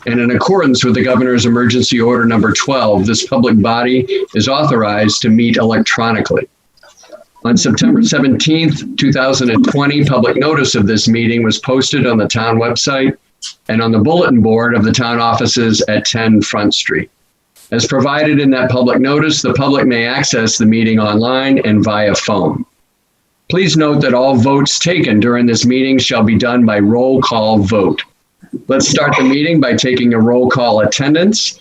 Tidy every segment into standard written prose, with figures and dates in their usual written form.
And in accordance with the Governor's Emergency Order number 12, this public body is authorized to meet electronically. On September 17th, 2020, public notice of this meeting was posted on the town website and on the bulletin board of the town offices at 10 Front Street. As provided in that public notice, the public may access the meeting online and via phone. Please note that all votes taken during this meeting shall be done by roll call vote. Let's start the meeting by taking a roll call attendance.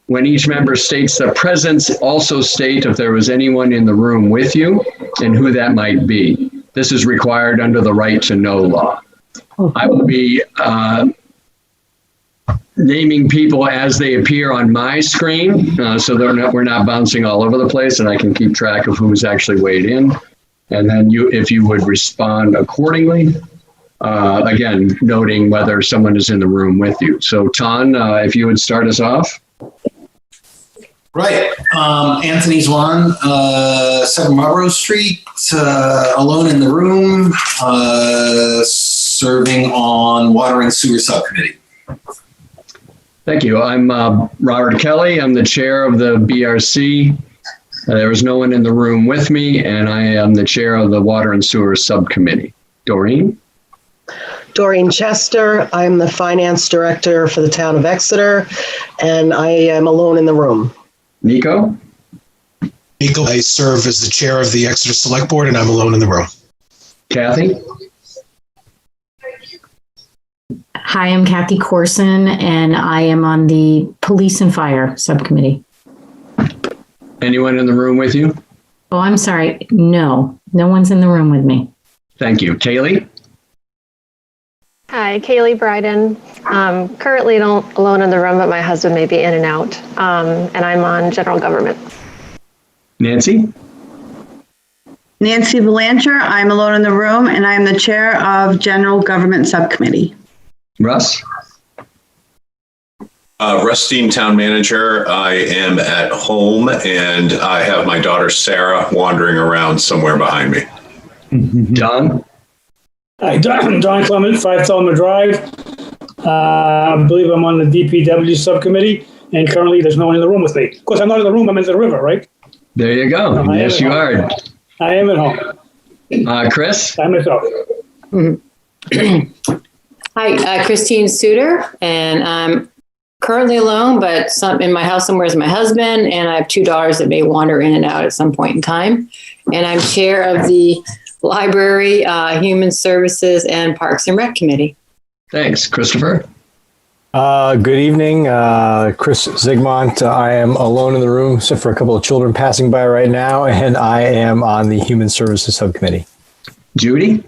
When each member states their presence, also state if there was anyone in the room with you and who that might be. This is required under the right to know law. I will be naming people as they appear on my screen so that we're not bouncing all over the place and I can keep track of who's actually weighed in. And then if you would respond accordingly, again, noting whether someone is in the room with you. So Ton, if you would start us off. Right. Anthony Zwan, 7 Marlborough Street, alone in the room, serving on Water and Sewer Subcommittee. Thank you. I'm Robert Kelly. I'm the chair of the BRC. There is no one in the room with me, and I am the chair of the Water and Sewer Subcommittee. Doreen? Doreen Chester. I'm the finance director for the town of Exeter, and I am alone in the room. Nico? Nico, I serve as the chair of the Exeter Select Board, and I'm alone in the room. Kathy? Hi, I'm Kathy Corson, and I am on the Police and Fire Subcommittee. Anyone in the room with you? Oh, I'm sorry. No one's in the room with me. Thank you. Kaylee? Hi, Kaylee Bryden. Currently alone in the room, but my husband may be in and out. And I'm on general government. Nancy? Nancy Belanger. I'm alone in the room, and I'm the chair of General Government Subcommittee. Russ? Russ Dean, town manager. I am at home, and I have my daughter Sarah wandering around somewhere behind me. Don? Hi, Don Clement, 5 Thelma Drive. I believe I'm on the DPW subcommittee, and currently there's no one in the room with me. Of course, I'm not in the room, I'm in the river, right? There you go. Yes, you are. I am at home. Chris? I myself. Hi, Christine Suter, and I'm currently alone, but in my house somewhere is my husband, and I have 2 daughters that may wander in and out at some point in time. And I'm chair of the Library, Human Services, and Parks and Rec Committee. Thanks. Christopher? Good evening. Chris Zigmont. I am alone in the room, except for a couple of children passing by right now, and I am on the Human Services Subcommittee. Judy?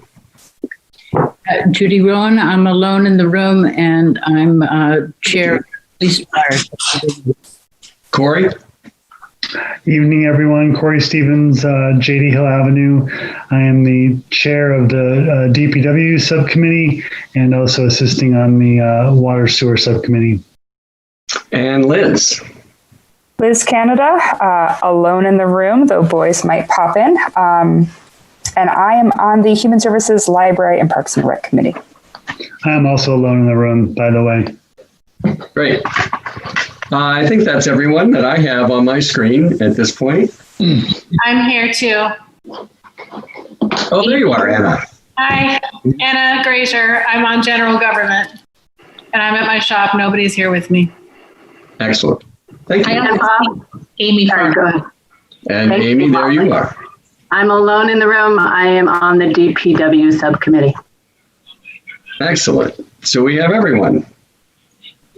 Judy Rowan. I'm alone in the room, and I'm chair of the Police Fire. Corey? Evening, everyone. Corey Stevens, JD Hill Avenue. I am the chair of the DPW subcommittee and also assisting on the water sewer subcommittee. And Liz. Liz Canada, alone in the room, though boys might pop in. And I am on the Human Services, Library, and Parks and Rec Committee. I'm also alone in the room, by the way. Great. I think that's everyone that I have on my screen at this point. I'm here too. Oh, there you are, Anna. Hi, Anna Grazier. I'm on general government, and I'm at my shop. Nobody's here with me. Excellent. Thank you. I am Amy. And Amy, there you are. I'm alone in the room. I am on the DPW subcommittee. Excellent. So we have everyone.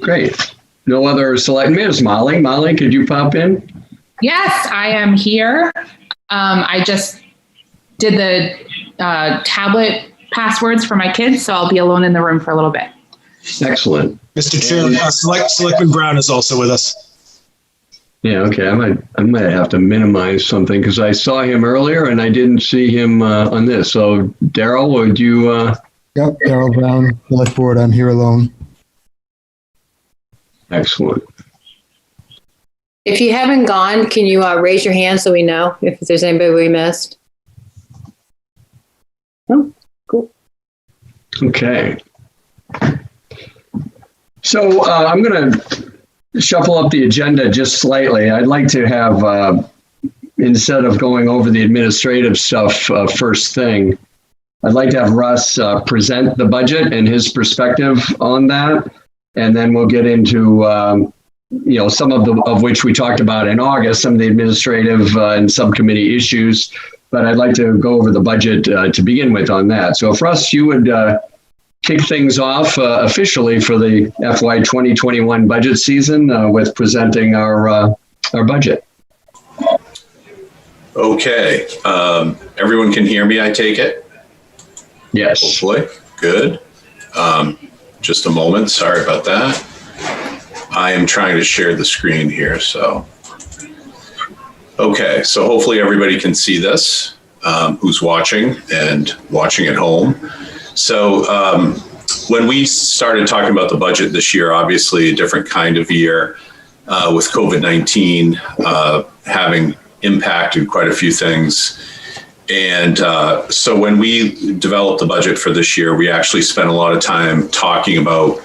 Great. No other select. Ms. Molly. Molly, could you pop in? Yes, I am here. I just did the tablet passwords for my kids, so I'll be alone in the room for a little bit. Excellent. Mr. Chair, Selectman Brown is also with us. Yeah, okay. I might have to minimize something because I saw him earlier and I didn't see him on this. So, Daryl, would you? Yep, Daryl Brown, Select Board. I'm here alone. Excellent. If you haven't gone, can you raise your hand so we know if there's anybody we missed? Oh, cool. Okay. So I'm going to shuffle up the agenda just slightly. I'd like to have, instead of going over the administrative stuff first thing, I'd like to have Russ present the budget and his perspective on that. And then we'll get into, some of which we talked about in August, some of the administrative and subcommittee issues. But I'd like to go over the budget to begin with on that. So if Russ, you would kick things off officially for the FY 2021 budget season with presenting our budget. Okay. Everyone can hear me, I take it? Yes. Hopefully. Good. Just a moment. Sorry about that. I am trying to share the screen here. So, okay. So hopefully everybody can see this, who's watching and watching at home. So when we started talking about the budget this year, obviously a different kind of year with COVID-19 having impacted quite a few things. And so when we developed the budget for this year, we actually spent a lot of time talking about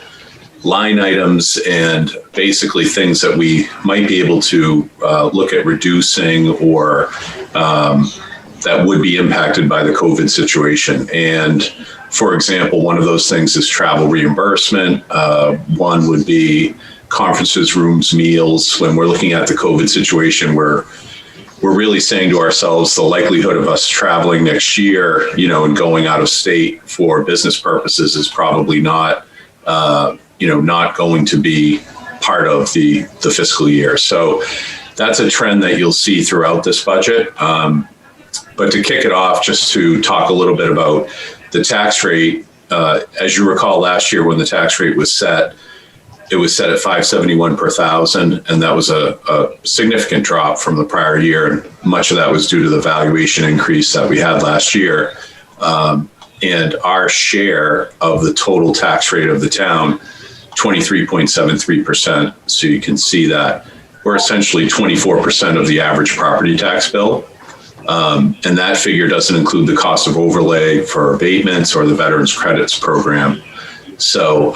line items and basically things that we might be able to look at reducing or that would be impacted by the COVID situation. And for example, one of those things is travel reimbursement. One would be conferences, rooms, meals. When we're looking at the COVID situation, we're really saying to ourselves the likelihood of us traveling next year, and going out of state for business purposes is probably not, not going to be part of the fiscal year. So that's a trend that you'll see throughout this budget. But to kick it off, just to talk a little bit about the tax rate, as you recall last year when the tax rate was set, it was set at $571 per thousand, and that was a significant drop from the prior year. And much of that was due to the valuation increase that we had last year. And our share of the total tax rate of the town, 23.73%. So you can see that we're essentially 24% of the average property tax bill. And that figure doesn't include the cost of overlay for abatements or the Veterans Credits Program. So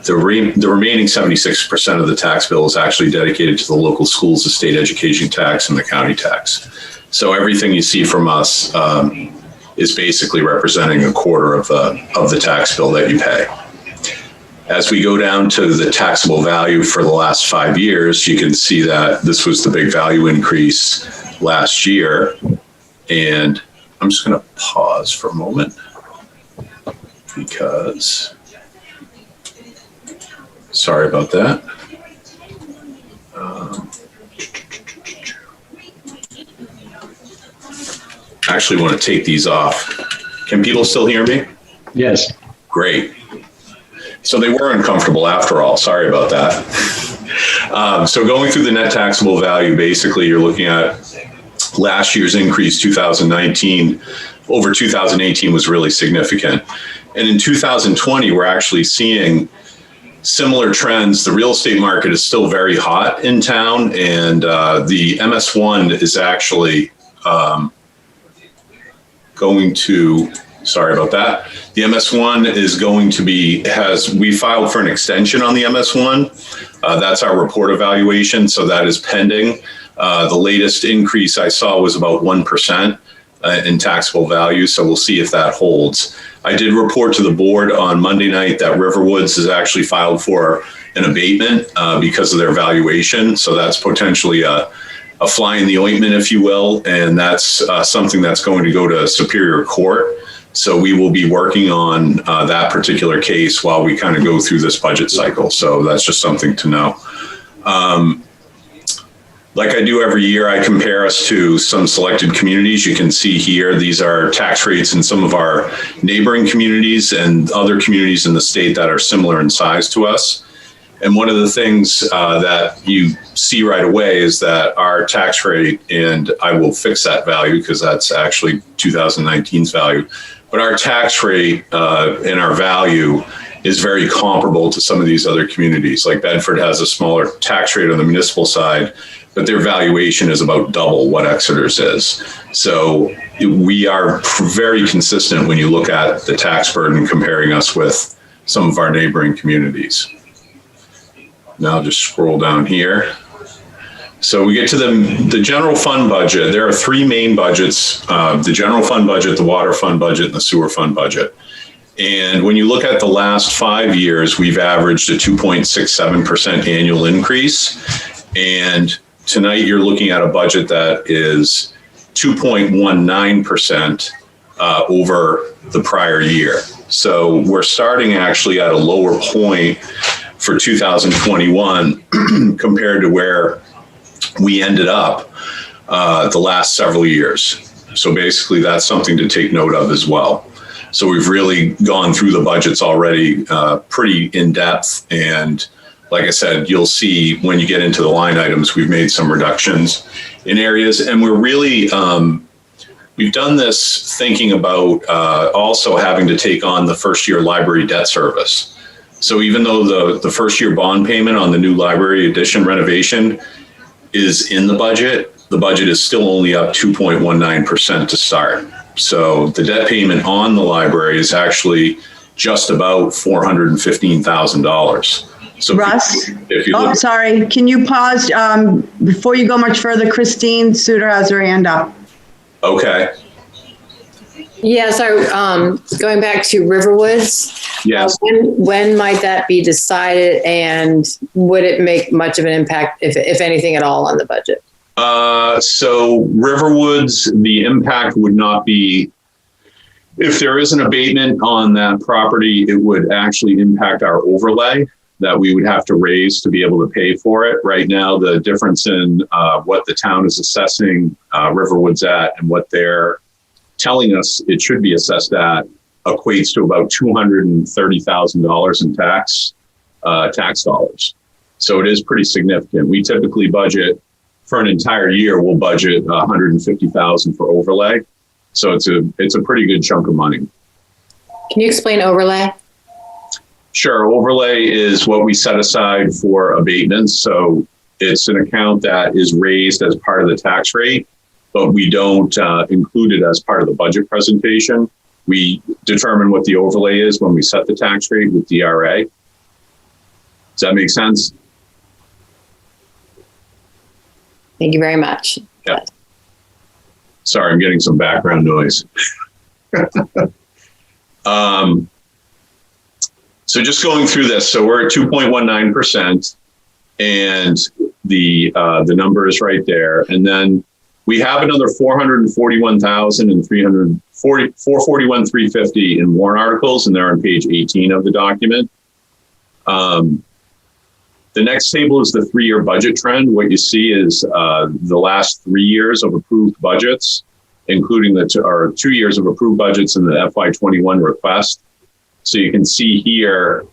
the remaining 76% of the tax bill is actually dedicated to the local schools, the state education tax, and the county tax. So everything you see from us is basically representing a quarter of the tax bill that you pay. As we go down to the taxable value for the last 5 years, you can see that this was the big value increase last year. And I'm just going to pause for a moment because, sorry about that. I actually want to take these off. Can people still hear me? Yes. Great. So they were uncomfortable after all. Sorry about that. So going through the net taxable value, basically you're looking at last year's increase, 2019 over 2018 was really significant. And in 2020, we're actually seeing similar trends. The real estate market is still very hot in town, and the MS1 is actually going to, sorry about that. The MS1 is going to be, we filed for an extension on the MS1. That's our report evaluation, so that is pending. The latest increase I saw was about 1% in taxable value, so we'll see if that holds. I did report to the board on Monday night that Riverwoods has actually filed for an abatement because of their valuation, so that's potentially a fly in the ointment, if you will, and that's something that's going to go to Superior Court. So we will be working on that particular case while we kind of go through this budget cycle. So that's just something to know. Like I do every year, I compare us to some selected communities. You can see here, these are tax rates in some of our neighboring communities and other communities in the state that are similar in size to us. And one of the things that you see right away is that our tax rate, and I will fix that value because that's actually 2019's value, but our tax rate and our value is very comparable to some of these other communities. Like Bedford has a smaller tax rate on the municipal side, but their valuation is about double what Exeter's is. So we are very consistent when you look at the tax burden comparing us with some of our neighboring communities. Now just scroll down here. So we get to the general fund budget. There are three main budgets, the general fund budget, the water fund budget, and the sewer fund budget. And when you look at the last 5 years, we've averaged a 2.67% annual increase. And tonight you're looking at a budget that is 2.19% over the prior year. So we're starting actually at a lower point for 2021 compared to where we ended up the last several years. So basically that's something to take note of as well. So we've really gone through the budgets already pretty in depth. And like I said, you'll see when you get into the line items, we've made some reductions in areas. And we're really, we've done this thinking about also having to take on the first year library debt service. So even though the first year bond payment on the new library addition renovation is in the budget is still only up 2.19% to start. So the debt payment on the library is actually just about $415,000. So Russ, if you look, sorry, can you pause before you go much further? Christine Suter has her hand up. Okay. Yeah, so going back to Riverwoods, yes. When might that be decided, and would it make much of an impact, if anything at all, on the budget? So Riverwoods, the impact would not be, if there is an abatement on that property, it would actually impact our overlay that we would have to raise to be able to pay for it. Right now, the difference in what the town is assessing Riverwoods at and what they're telling us it should be assessed at equates to about $230,000 in tax dollars. So it is pretty significant. We typically budget for an entire year. We'll budget $150,000 for overlay. So it's a pretty good chunk of money. Can you explain overlay? Sure. Overlay is what we set aside for abatements. So it's an account that is raised as part of the tax rate, but we don't include it as part of the budget presentation. We determine what the overlay is when we set the tax rate with DRA. Does that make sense? Thank you very much. Yeah. Sorry, I'm getting some background noise. So just going through this, so we're at 2.19%, and the number is right there. And then we have another $441,350 in warrant articles, and they're on page 18 of the document. The next table is the 3-year budget trend. What you see is the last 3 years of approved budgets, including the 2 years of approved budgets in the FY21 request. So you can see here,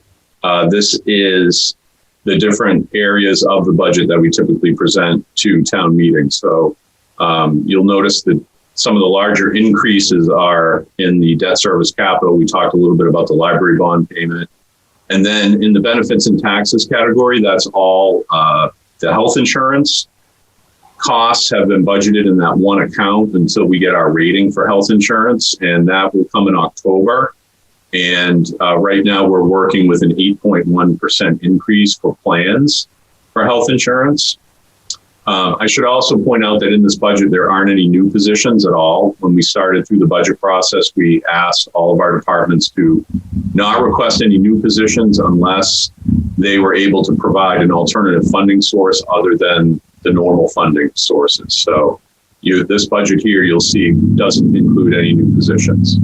this is the different areas of the budget that we typically present to town meetings. So you'll notice that some of the larger increases are in the debt service capital. We talked a little bit about the library bond payment. And then in the benefits and taxes category, that's all the health insurance costs have been budgeted in that one account until we get our rating for health insurance, and that will come in October. And right now we're working with an 8.1% increase for plans for health insurance. I should also point out that in this budget, there aren't any new positions at all. When we started through the budget process, we asked all of our departments to not request any new positions unless they were able to provide an alternative funding source other than the normal funding sources. So this budget here, you'll see, doesn't include any new positions.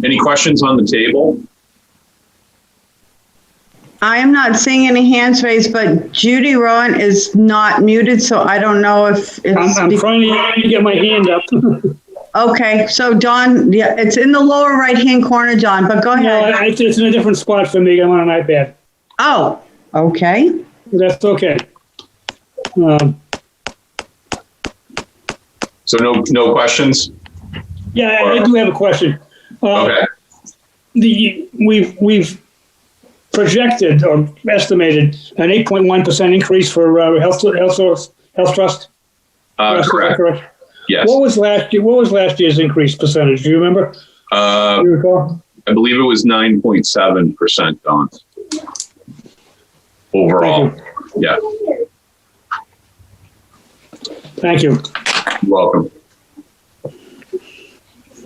Any questions on the table? I am not seeing any hands raised, but Judy Rowan is not muted, so I don't know if it's... I'm trying to get my hand up. Okay, so Don, yeah, it's in the lower right-hand corner, Don, but go ahead. No, it's in a different spot for me. I'm on an iPad. Oh, okay. That's okay. So no questions? Yeah, I do have a question. Okay. We've projected or estimated an 8.1% increase for health trust. Correct. Yes. What was last year's increase percentage? Do you remember? Do you recall? I believe it was 9.7%, Don. overall. Yeah. Thank you. You're welcome.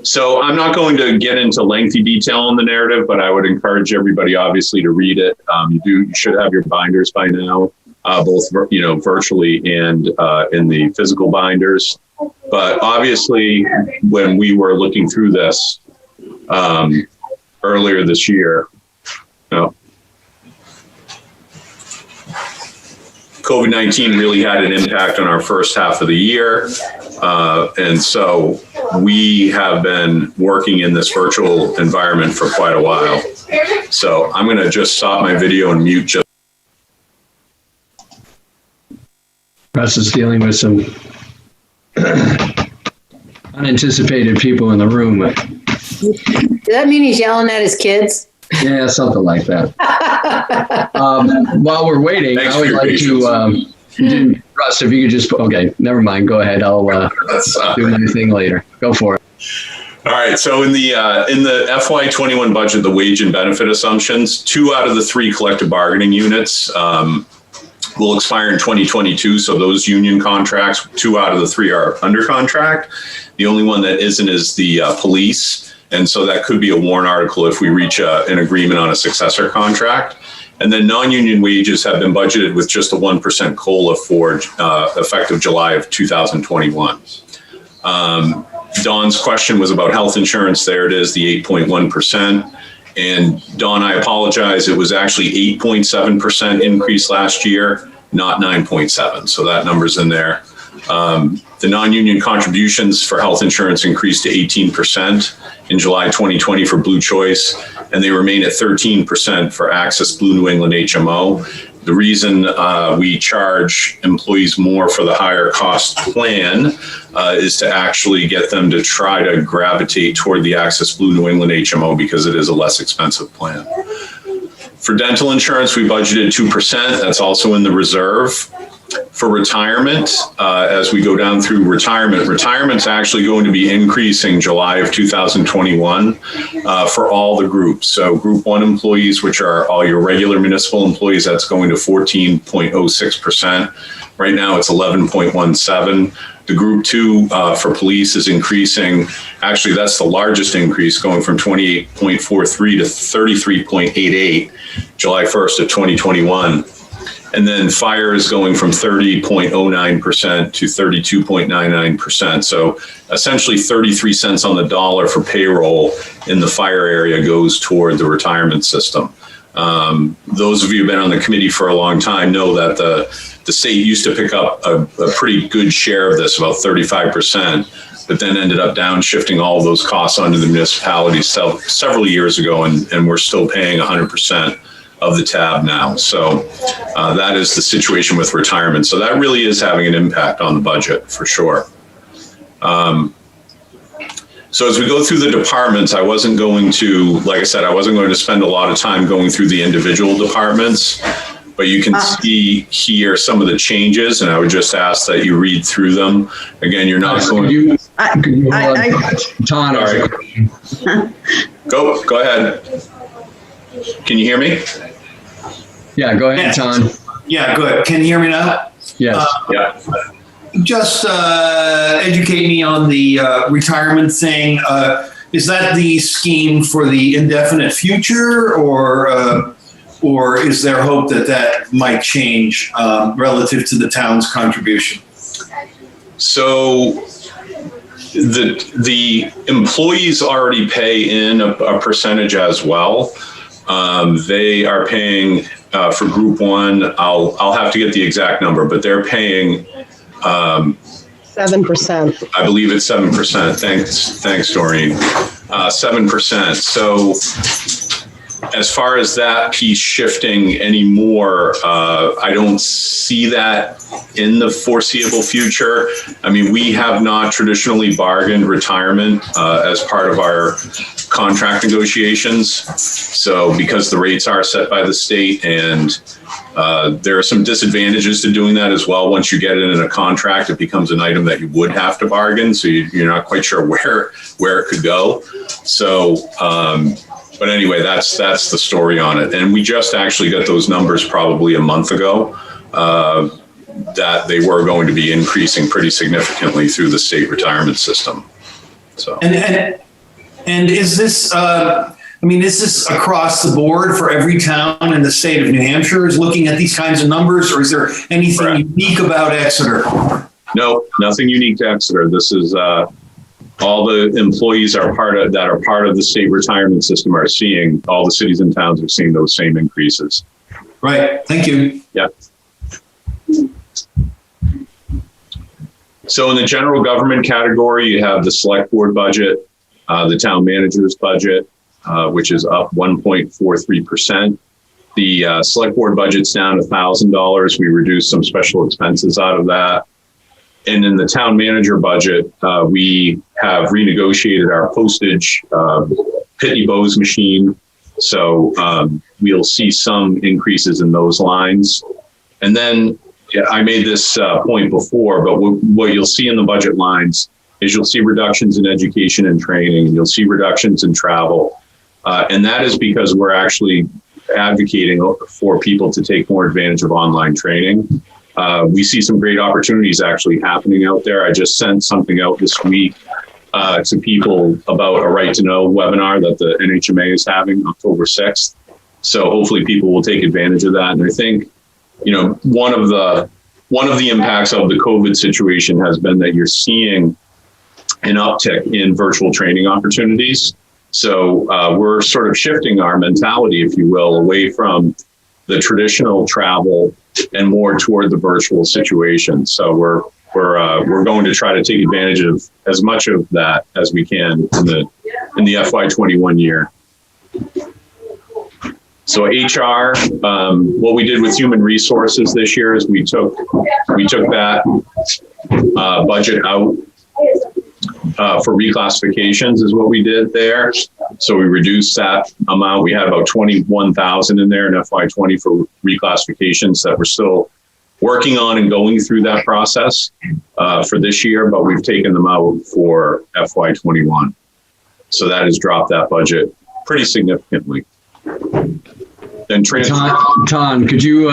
So I'm not going to get into lengthy detail on the narrative, but I would encourage everybody obviously to read it. You should have your binders by now, both virtually and in the physical binders. But obviously, when we were looking through this earlier this year, COVID-19 really had an impact on our first half of the year. And so we have been working in this virtual environment for quite a while. So I'm going to just stop my video and mute just. Russ is dealing with some unanticipated people in the room. Does that mean he's yelling at his kids? Yeah, something like that. While we're waiting, I would like to, Russ, if you could just, okay, never mind. Go ahead. I'll do my thing later. Go for it. All right. So in the FY21 budget, the wage and benefit assumptions, 2 out of the 3 collective bargaining units will expire in 2022. So those union contracts, 2 out of the 3 are under contract. The only one that isn't is the police. And so that could be a warrant article if we reach an agreement on a successor contract. And then non-union wages have been budgeted with just a 1% COLA for effective July of 2021. Dawn's question was about health insurance. There it is, the 8.1%. And Dawn, I apologize. It was actually 8.7% increase last year, not 9.7. So that number's in there. The non-union contributions for health insurance increased to 18% in July 2020 for Blue Choice, and they remain at 13% for Access Blue New England HMO. The reason we charge employees more for the higher cost plan is to actually get them to try to gravitate toward the Access Blue New England HMO because it is a less expensive plan. For dental insurance, we budgeted 2%. That's also in the reserve. For retirement, as we go down through retirement's actually going to be increasing July of 2021 for all the groups. So Group 1 employees, which are all your regular municipal employees, that's going to 14.06%. Right now it's 11.17. The Group 2 for police is increasing. Actually, that's the largest increase, going from 28.43 to 33.88 July 1st of 2021. And then fire is going from 30.09% to 32.99%. So essentially 33 cents on the dollar for payroll in the fire area goes toward the retirement system. Those of you who've been on the committee for a long time know that the state used to pick up a pretty good share of this, about 35%, but then ended up downshifting all of those costs onto the municipalities several years ago, and we're still paying 100% of the tab now. So that is the situation with retirement. So that really is having an impact on the budget for sure. So as we go through the departments, I wasn't going to, like I said, I wasn't going to spend a lot of time going through the individual departments, but you can see here some of the changes, and I would just ask that you read through them. Again, you're not going Ton. All right. Go ahead. Can you hear me? Yeah, go ahead, Ton. Yeah, good. Can you hear me now? Yes. Yeah. Just educate me on the retirement thing. Is that the scheme for the indefinite future, or is there hope that might change relative to the town's contribution? So the employees already pay in a percentage as well. They are paying for Group 1. I'll have to get the exact number, but they're paying 7%. I believe it's 7%. Thanks, Doreen. 7%. So as far as that piece shifting anymore, I don't see that in the foreseeable future. I mean, we have not traditionally bargained retirement as part of our contract negotiations. So because the rates are set by the state, and there are some disadvantages to doing that as well. Once you get it in a contract, it becomes an item that you would have to bargain. So you're not quite sure where it could go. So But anyway, that's the story on it. And we just actually got those numbers probably a month ago, that they were going to be increasing pretty significantly through the state retirement system. So. And is this, is this across the board for every town in the state of New Hampshire is looking at these kinds of numbers, or is there anything unique about Exeter? No, nothing unique to Exeter. This is all the employees that are part of the state retirement system are seeing, all the cities and towns are seeing those same increases. Right. Thank you. Yeah. So in the general government category, you have the select board budget, the town manager's budget, which is up 1.43%. The select board budget's down $1,000. We reduced some special expenses out of that. And in the town manager budget, we have renegotiated our postage Pitney Bowes machine. So we'll see some increases in those lines. And then I made this point before, but what you'll see in the budget lines is you'll see reductions in education and training. You'll see reductions in travel. And that is because we're actually advocating for people to take more advantage of online training. We see some great opportunities actually happening out there. I just sent something out this week to people about a Right to Know webinar that the NHMA is having October 6th. So hopefully people will take advantage of that. And I think, one of the impacts of the COVID situation has been that you're seeing an uptick in virtual training opportunities. So we're sort of shifting our mentality, if you will, away from the traditional travel and more toward the virtual situation. So we're going to try to take advantage of as much of that as we can in the FY21 year. So HR, what we did with human resources this year is we took that budget out for reclassifications is what we did there. So we reduced that amount. We had about 21,000 in there in FY20 for reclassifications that we're still working on and going through that process for this year, but we've taken them out for FY21. So that has dropped that budget pretty significantly. Then Ton, could you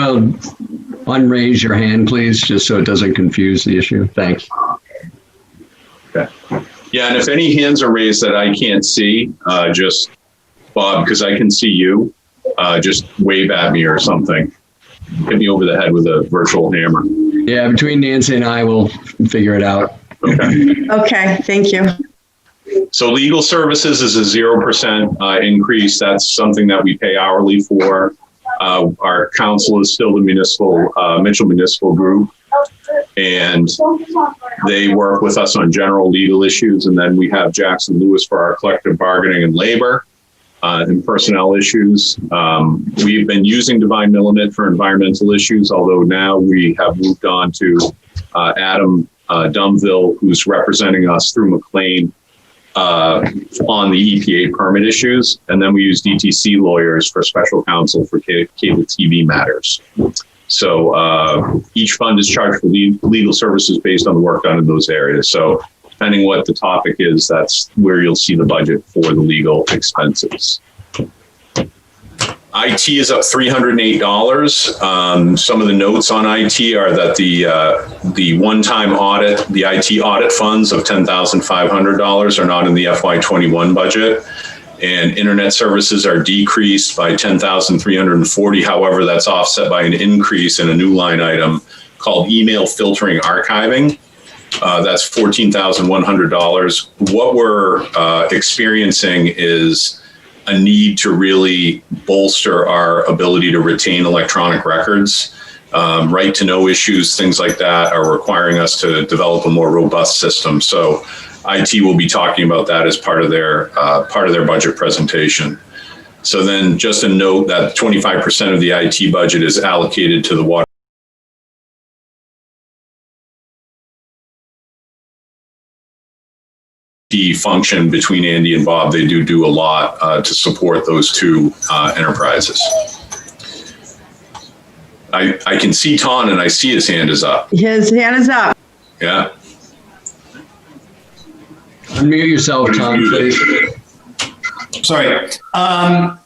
unraise your hand, please, just so it doesn't confuse the issue? Thanks. Okay. Yeah, and if any hands are raised that I can't see, just Bob, because I can see you, just wave at me or something. Hit me over the head with a virtual hammer. Yeah, between Nancy and I, we'll figure it out. Okay. Okay, thank you. So legal services is a 0% increase. That's something that we pay hourly for. Our council is still the Mitchell Municipal Group, and they work with us on general legal issues. And then we have Jackson Lewis for our collective bargaining and labor and personnel issues. We've been using Divine Millimet for environmental issues, although now we have moved on to Adam Dumville, who's representing us through McLean on the EPA permit issues. And then we use DTC lawyers for special counsel for cable TV matters. So each fund is charged for legal services based on the work done in those areas. So depending what the topic is, that's where you'll see the budget for the legal expenses. IT is up $308. Some of the notes on IT are that the one-time audit, the IT audit funds of $10,500 are not in the FY21 budget, and internet services are decreased by $10,340. However, that's offset by an increase in a new line item called email filtering archiving. That's $14,100. What we're experiencing is a need to really bolster our ability to retain electronic records. Right to know issues, things like that are requiring us to develop a more robust system. So IT will be talking about that as part of their budget presentation. So then just a note that 25% of the IT budget is allocated to the water function between Andy and Bob. They do a lot to support those two enterprises. I can see Ton and I see his hand is up. His hand is up. Yeah. Unmute yourself, Ton, please. Sorry.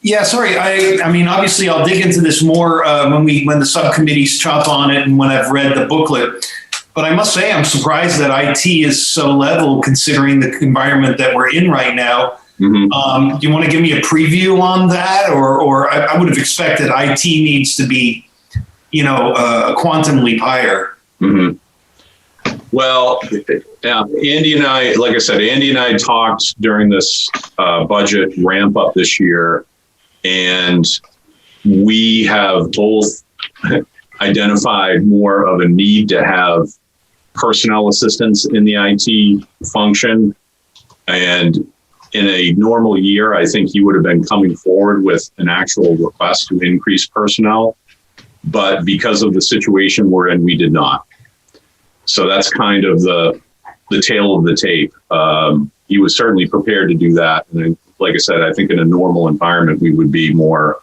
Yeah, sorry. I mean, obviously, I'll dig into this more when the subcommittees chop on it and when I've read the booklet. But I must say, I'm surprised that IT is so level considering the environment that we're in right now. Mm-hmm. Do you want to give me a preview on that, or I would have expected IT needs to be, a quantum leap higher. Mm-hmm. Well, Andy and I, like I said, Andy and I talked during this budget ramp up this year, and we have both identified more of a need to have personnel assistance in the IT function. And in a normal year, I think you would have been coming forward with an actual request to increase personnel. But because of the situation we're in, we did not. So that's kind of the tail of the tape. He was certainly prepared to do that. And like I said, I think in a normal environment, we would be more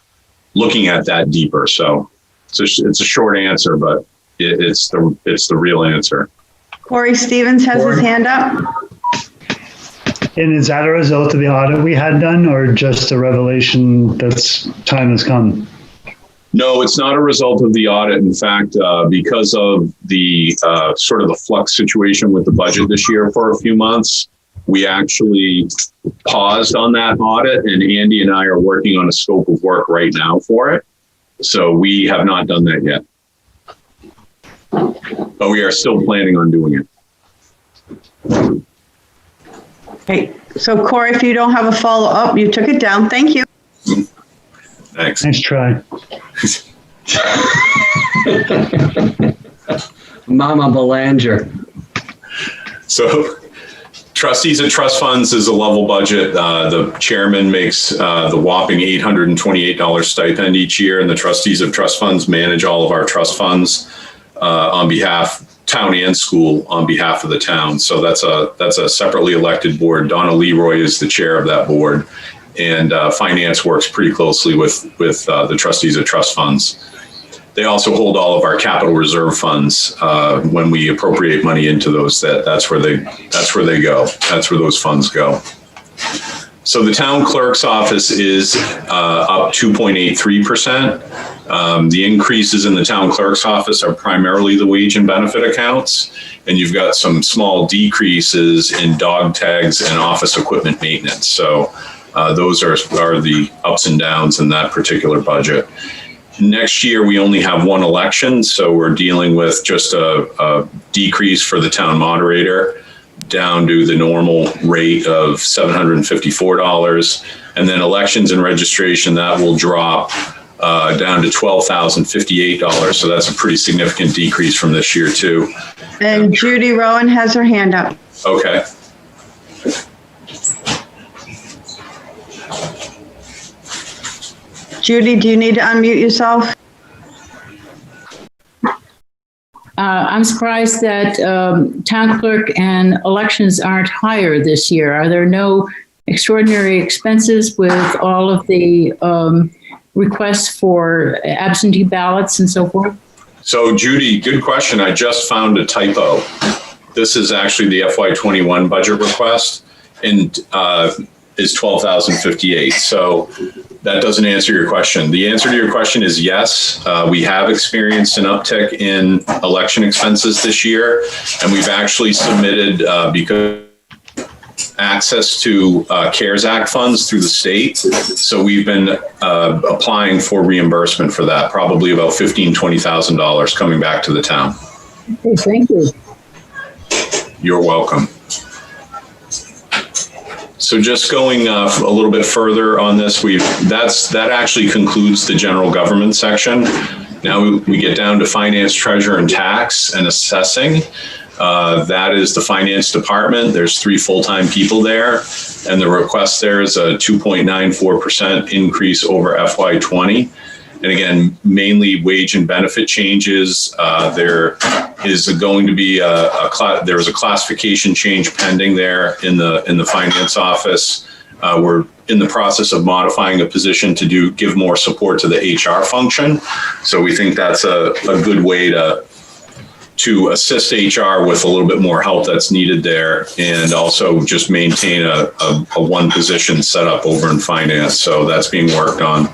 looking at that deeper. So it's a short answer, but it's the real answer. Corey Stevens has his hand up. And is that a result of the audit we had done, or just a revelation that's time has come? No, it's not a result of the audit. In fact, because of the sort of the flux situation with the budget this year for a few months, we actually paused on that audit, and Andy and I are working on a scope of work right now for it. So we have not done that yet, but we are still planning on doing it. Okay, so Corey, if you don't have a follow-up, you took it down. Thank you. Thanks. Nice try. Mama Belanger. So trustees of trust funds is a level budget. The chairman makes the whopping $828 stipend each year, and the trustees of trust funds manage all of our trust funds on behalf, town and school, on behalf of the town. So that's a separately elected board. Donna Leroy is the chair of that board. And finance works pretty closely with the trustees of trust funds. They also hold all of our capital reserve funds when we appropriate money into those. That's where they go. That's where those funds go. So the town clerk's office is up 2.83%. The increases in the town clerk's office are primarily the wage and benefit accounts, and you've got some small decreases in dog tags and office equipment maintenance. So those are the ups and downs in that particular budget. Next year, we only have one election, so we're dealing with just a decrease for the town moderator down to the normal rate of $754. And then elections and registration, that will drop down to $12,058. So that's a pretty significant decrease from this year, too. And Judy Rowan has her hand up. Okay. Judy, do you need to unmute yourself? I'm surprised that town clerk and elections aren't higher this year. Are there no extraordinary expenses with all of the requests for absentee ballots and so forth? So Judy, good question. I just found a typo. This is actually the FY21 budget request, and is $12,058. So that doesn't answer your question. The answer to your question is yes. We have experienced an uptick in election expenses this year, and we've actually submitted because access to CARES Act funds through the state. So we've been applying for reimbursement for that, probably about $15,000, $20,000 coming back to the town. Okay, thank you. You're welcome. So just going a little bit further on this, that actually concludes the general government section. Now we get down to finance, treasurer, and tax and assessing. That is the finance department. There's 3 full-time people there, and the request there is a 2.94% increase over FY20. And again, mainly wage and benefit changes. There is going to be there is a classification change pending there in the finance office. We're in the process of modifying a position to give more support to the HR function. So we think that's a good way to to assist HR with a little bit more help that's needed there, and also just maintain a one position setup over in finance. So that's being worked on.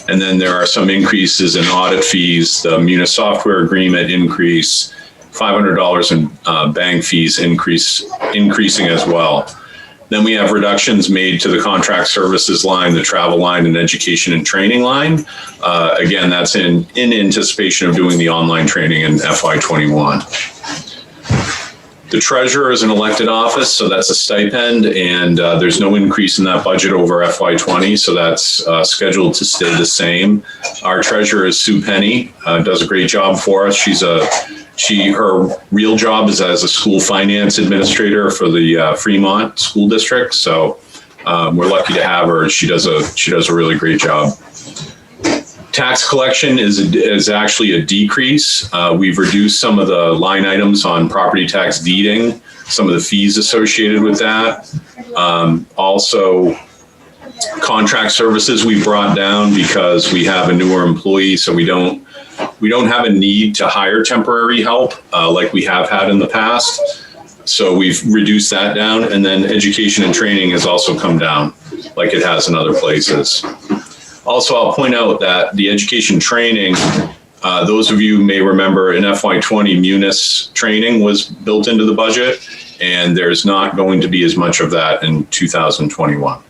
And then there are some increases in audit fees, the Munis software agreement increase, $500 in bank fees increasing as well. Then we have reductions made to the contract services line, the travel line, and education and training line. Again, that's in anticipation of doing the online training in FY21. The treasurer is an elected office, so that's a stipend, and there's no increase in that budget over FY20, so that's scheduled to stay the same. Our treasurer is Sue Penny, does a great job for us. Her real job is as a school finance administrator for the Fremont School District. So we're lucky to have her. She does a really great job. Tax collection is actually a decrease. We've reduced some of the line items on property tax deeding, some of the fees associated with that. Also, contract services we brought down because we have a newer employee, so we don't have a need to hire temporary help like we have had in the past. So we've reduced that down. And then education and training has also come down like it has in other places. Also, I'll point out that the education training, those of you may remember in FY20, Munis training was built into the budget, and there's not going to be as much of that in 2021.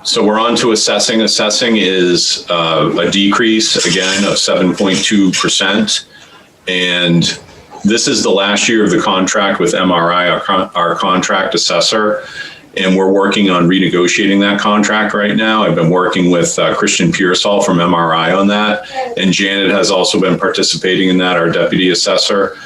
So we're on to assessing. Assessing is a decrease, again, of 7.2%. And this is the last year of the contract with MRI, our contract assessor. And we're working on renegotiating that contract right now. I've been working with Christian Pearsall from MRI on that. And Janet has also been participating in that, our deputy assessor,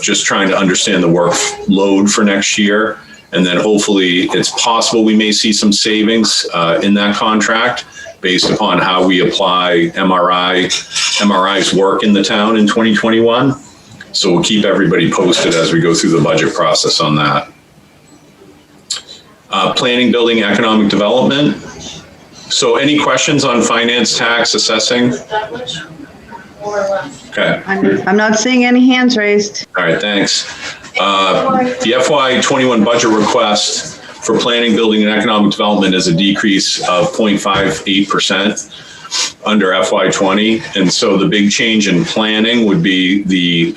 just trying to understand the workload for next year. And then hopefully it's possible we may see some savings in that contract based upon how we apply MRI's work in the town in 2021. So we'll keep everybody posted as we go through the budget process on that. Planning, building, economic development. So any questions on finance, tax, assessing? Okay. I'm not seeing any hands raised. All right, thanks. The FY21 budget request for planning, building, and economic development is a decrease of 0.58% under FY20. And so the big change in planning would be the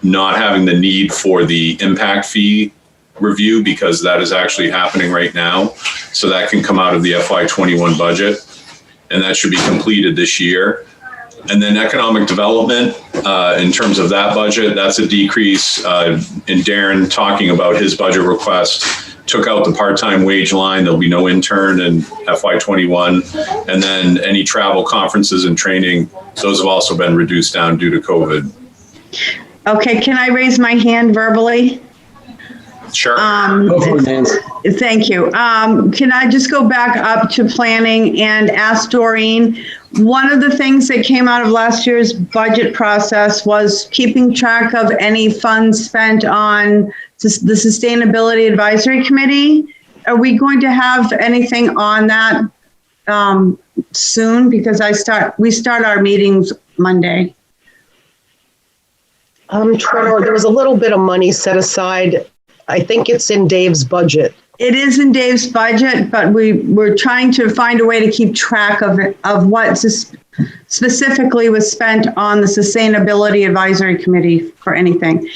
not having the need for the impact fee review, because that is actually happening right now. So that can come out of the FY21 budget, and that should be completed this year. And then economic development, in terms of that budget, that's a decrease. And Darren, talking about his budget request, took out the part-time wage line. There'll be no intern in FY21. And then any travel, conferences, and training, those have also been reduced down due to COVID. Okay, can I raise my hand verbally? Sure. Thank you. Can I just go back up to planning and ask Doreen? One of the things that came out of last year's budget process was keeping track of any funds spent on the Sustainability Advisory Committee. Are we going to have anything on that soon? Because we start our meetings Monday. Trevor, there was a little bit of money set aside. I think it's in Dave's budget. It is in Dave's budget, but we're trying to find a way to keep track of what specifically was spent on the Sustainability Advisory Committee for anything.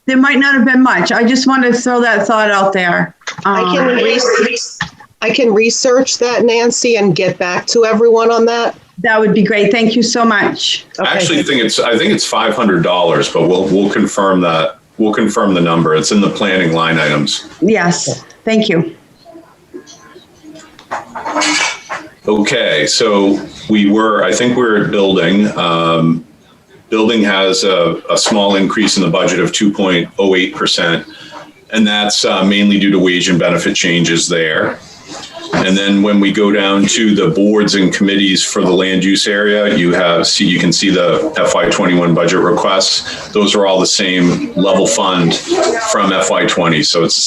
There might not have been much. I just wanted to throw that thought out there. I can research that, Nancy, and get back to everyone on that. That would be great. Thank you so much. Okay. I think it's $500, but we'll confirm that. We'll confirm the number. It's in the planning line items. Yes, thank you. Okay, so I think we're at building. Building has a small increase in the budget of 2.08%, and that's mainly due to wage and benefit changes there. And then when we go down to the boards and committees for the land use area, you can see the FY21 budget requests. Those are all the same level fund from FY20, so it's the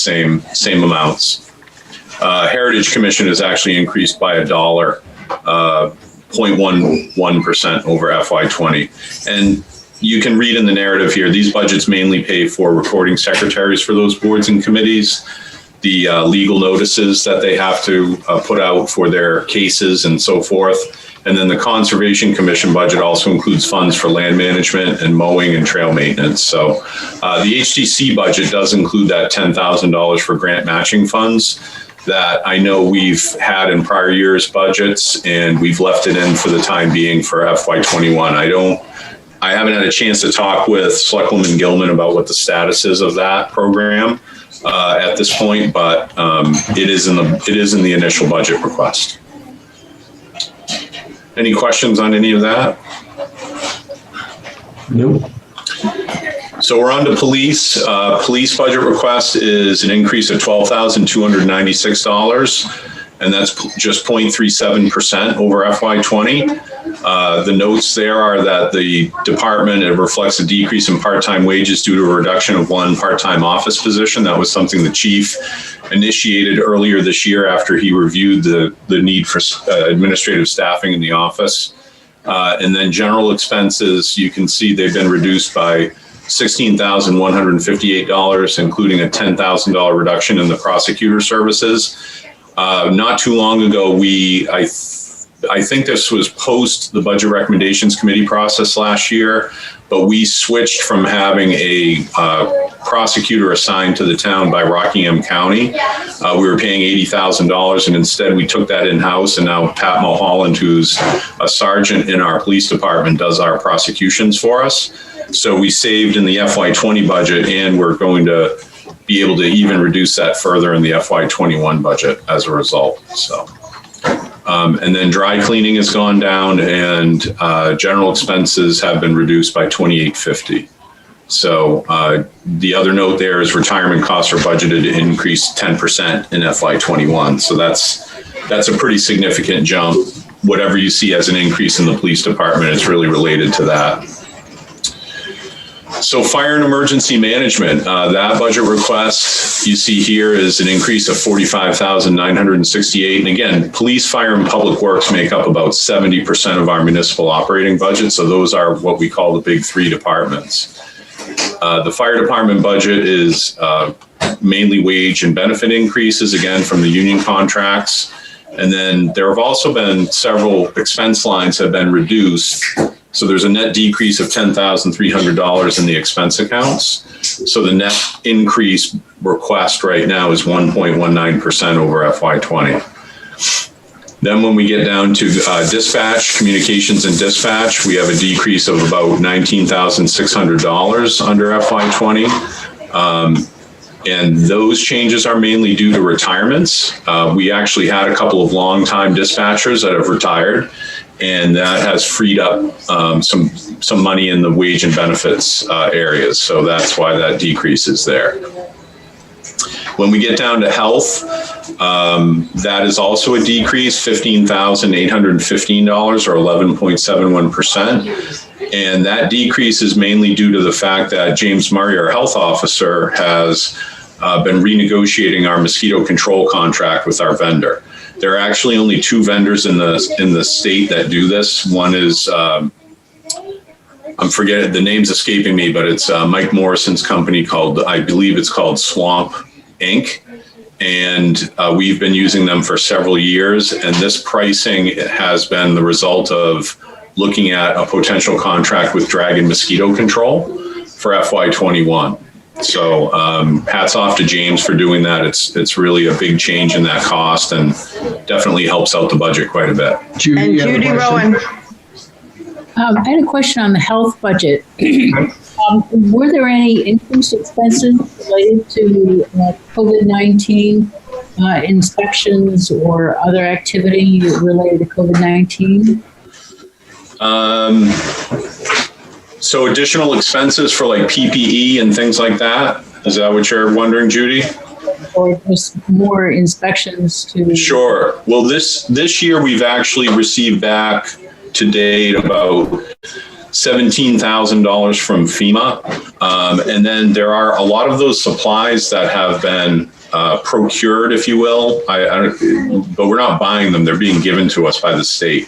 same amounts. Heritage Commission is actually increased by $1, 0.11% over FY20. And you can read in the narrative here, these budgets mainly pay for recording secretaries for those boards and committees, the legal notices that they have to put out for their cases and so forth. And then the Conservation Commission budget also includes funds for land management and mowing and trail maintenance. So the HTC budget does include that $10,000 for grant matching funds that I know we've had in prior years' budgets, and we've left it in for the time being for FY21. I haven't had a chance to talk with Selectwoman Gilman about what the status is of that program at this point, but it is in the initial budget request. Any questions on any of that? Nope. So we're on to police. Police budget request is an increase of $12,296, and that's just 0.37% over FY20. The notes there are that the department, it reflects a decrease in part-time wages due to a reduction of one part-time office position. That was something the chief initiated earlier this year after he reviewed the need for administrative staffing in the office. And then general expenses, you can see they've been reduced by $16,158, including a $10,000 reduction in the prosecutor services. Not too long ago, I think this was post the Budget Recommendations Committee process last year, but we switched from having a prosecutor assigned to the town by Rockingham County. We were paying $80,000, and instead we took that in-house, and now Pat Mulholland, who's a sergeant in our police department, does our prosecutions for us. So we saved in the FY20 budget, and we're going to be able to even reduce that further in the FY21 budget as a result. So. And then dry cleaning has gone down, and general expenses have been reduced by $2,850. So the other note there is retirement costs are budgeted to increase 10% in FY21. So that's a pretty significant jump. Whatever you see as an increase in the police department, it's really related to that. So fire and emergency management, that budget request you see here is an increase of $45,968. And again, police, fire, and public works make up about 70% of our municipal operating budget. So those are what we call the big three departments. The fire department budget is mainly wage and benefit increases, again, from the union contracts. And then there have also been several expense lines have been reduced. So there's a net decrease of $10,300 in the expense accounts. So the net increase request right now is 1.19% over FY20. Then when we get down to dispatch, communications and dispatch, we have a decrease of about $19,600 under FY20. And those changes are mainly due to retirements. We actually had a couple of longtime dispatchers that have retired, and that has freed up some money in the wage and benefits areas. So that's why that decrease is there. When we get down to health, that is also a decrease, $15,815 or 11.71%. And that decrease is mainly due to the fact that James Murray, our health officer, has been renegotiating our mosquito control contract with our vendor. There are actually only two vendors in the state that do this. One is, I'm forgetting, the name's escaping me, but it's Mike Morrison's company called, I believe it's called Swamp Inc. And we've been using them for several years. And this pricing has been the result of looking at a potential contract with Dragon Mosquito Control for FY21. So hats off to James for doing that. It's really a big change in that cost and definitely helps out the budget quite a bit. And Judy Rowan. I had a question on the health budget. Were there any increased expenses related to COVID-19 inspections or other activity related to COVID-19? So additional expenses for like PPE and things like that? Is that what you're wondering, Judy? Or just more inspections to... Sure. Well, this year we've actually received back to date about $17,000 from FEMA. And then there are a lot of those supplies that have been procured, if you will, but we're not buying them. They're being given to us by the state.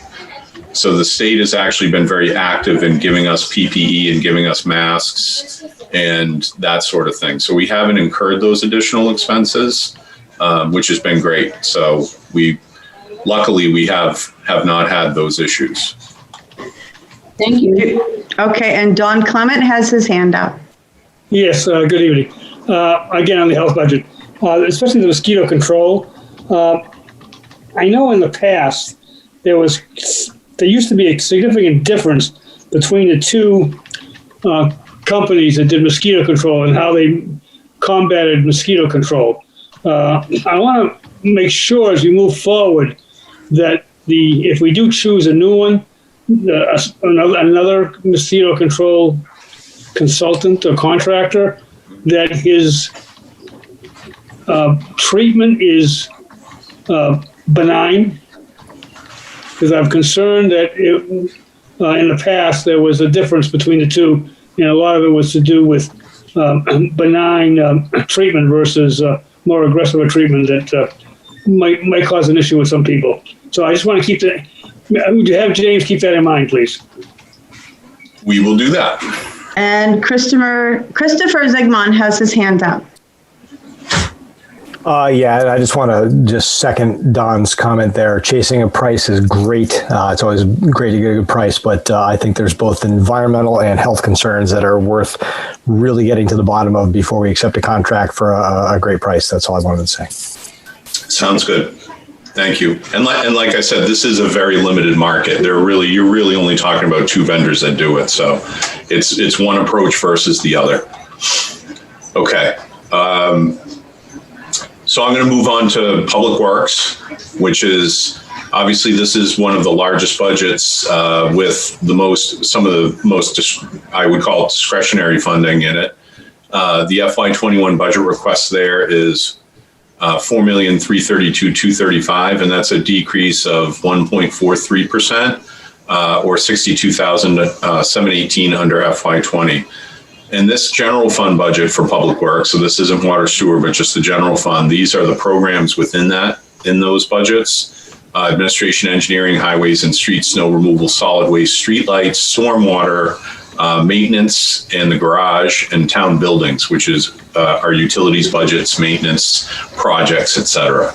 So the state has actually been very active in giving us PPE and giving us masks and that sort of thing. So we haven't incurred those additional expenses, which has been great. So luckily we have not had those issues. Thank you. Okay, and Don Clement has his hand up. Yes, good evening. Again, on the health budget, especially the mosquito control. I know in the past there used to be a significant difference between the two companies that did mosquito control and how they combated mosquito control. I want to make sure as we move forward that if we do choose a new one, another mosquito control consultant or contractor, that his treatment is benign, because I'm concerned that in the past there was a difference between the two, and a lot of it was to do with benign treatment versus more aggressive treatment that might cause an issue with some people. So I just want to keep that. Would you have James keep that in mind, please? We will do that. And Christopher Zigmond has his hand up. Yeah, I just want to second Don's comment there. Chasing a price is great. It's always great to get a good price, but I think there's both environmental and health concerns that are worth really getting to the bottom of before we accept a contract for a great price. That's all I wanted to say. Sounds good. Thank you. And like I said, this is a very limited market. You're really only talking about two vendors that do it. So it's one approach versus the other. Okay. So I'm going to move on to Public Works, which is obviously this is one of the largest budgets with some of the most, I would call it, discretionary funding in it. The FY21 budget request there is $4,332,235, and that's a decrease of 1.43%, or $62,718 under FY20. And this general fund budget for Public Works, so this isn't water sewer, but just the general fund, these are the programs in those budgets: administration, engineering, highways and streets, snow removal, solid waste, streetlights, stormwater, maintenance, and the garage, and town buildings, which is our utilities budgets, maintenance, projects, etc.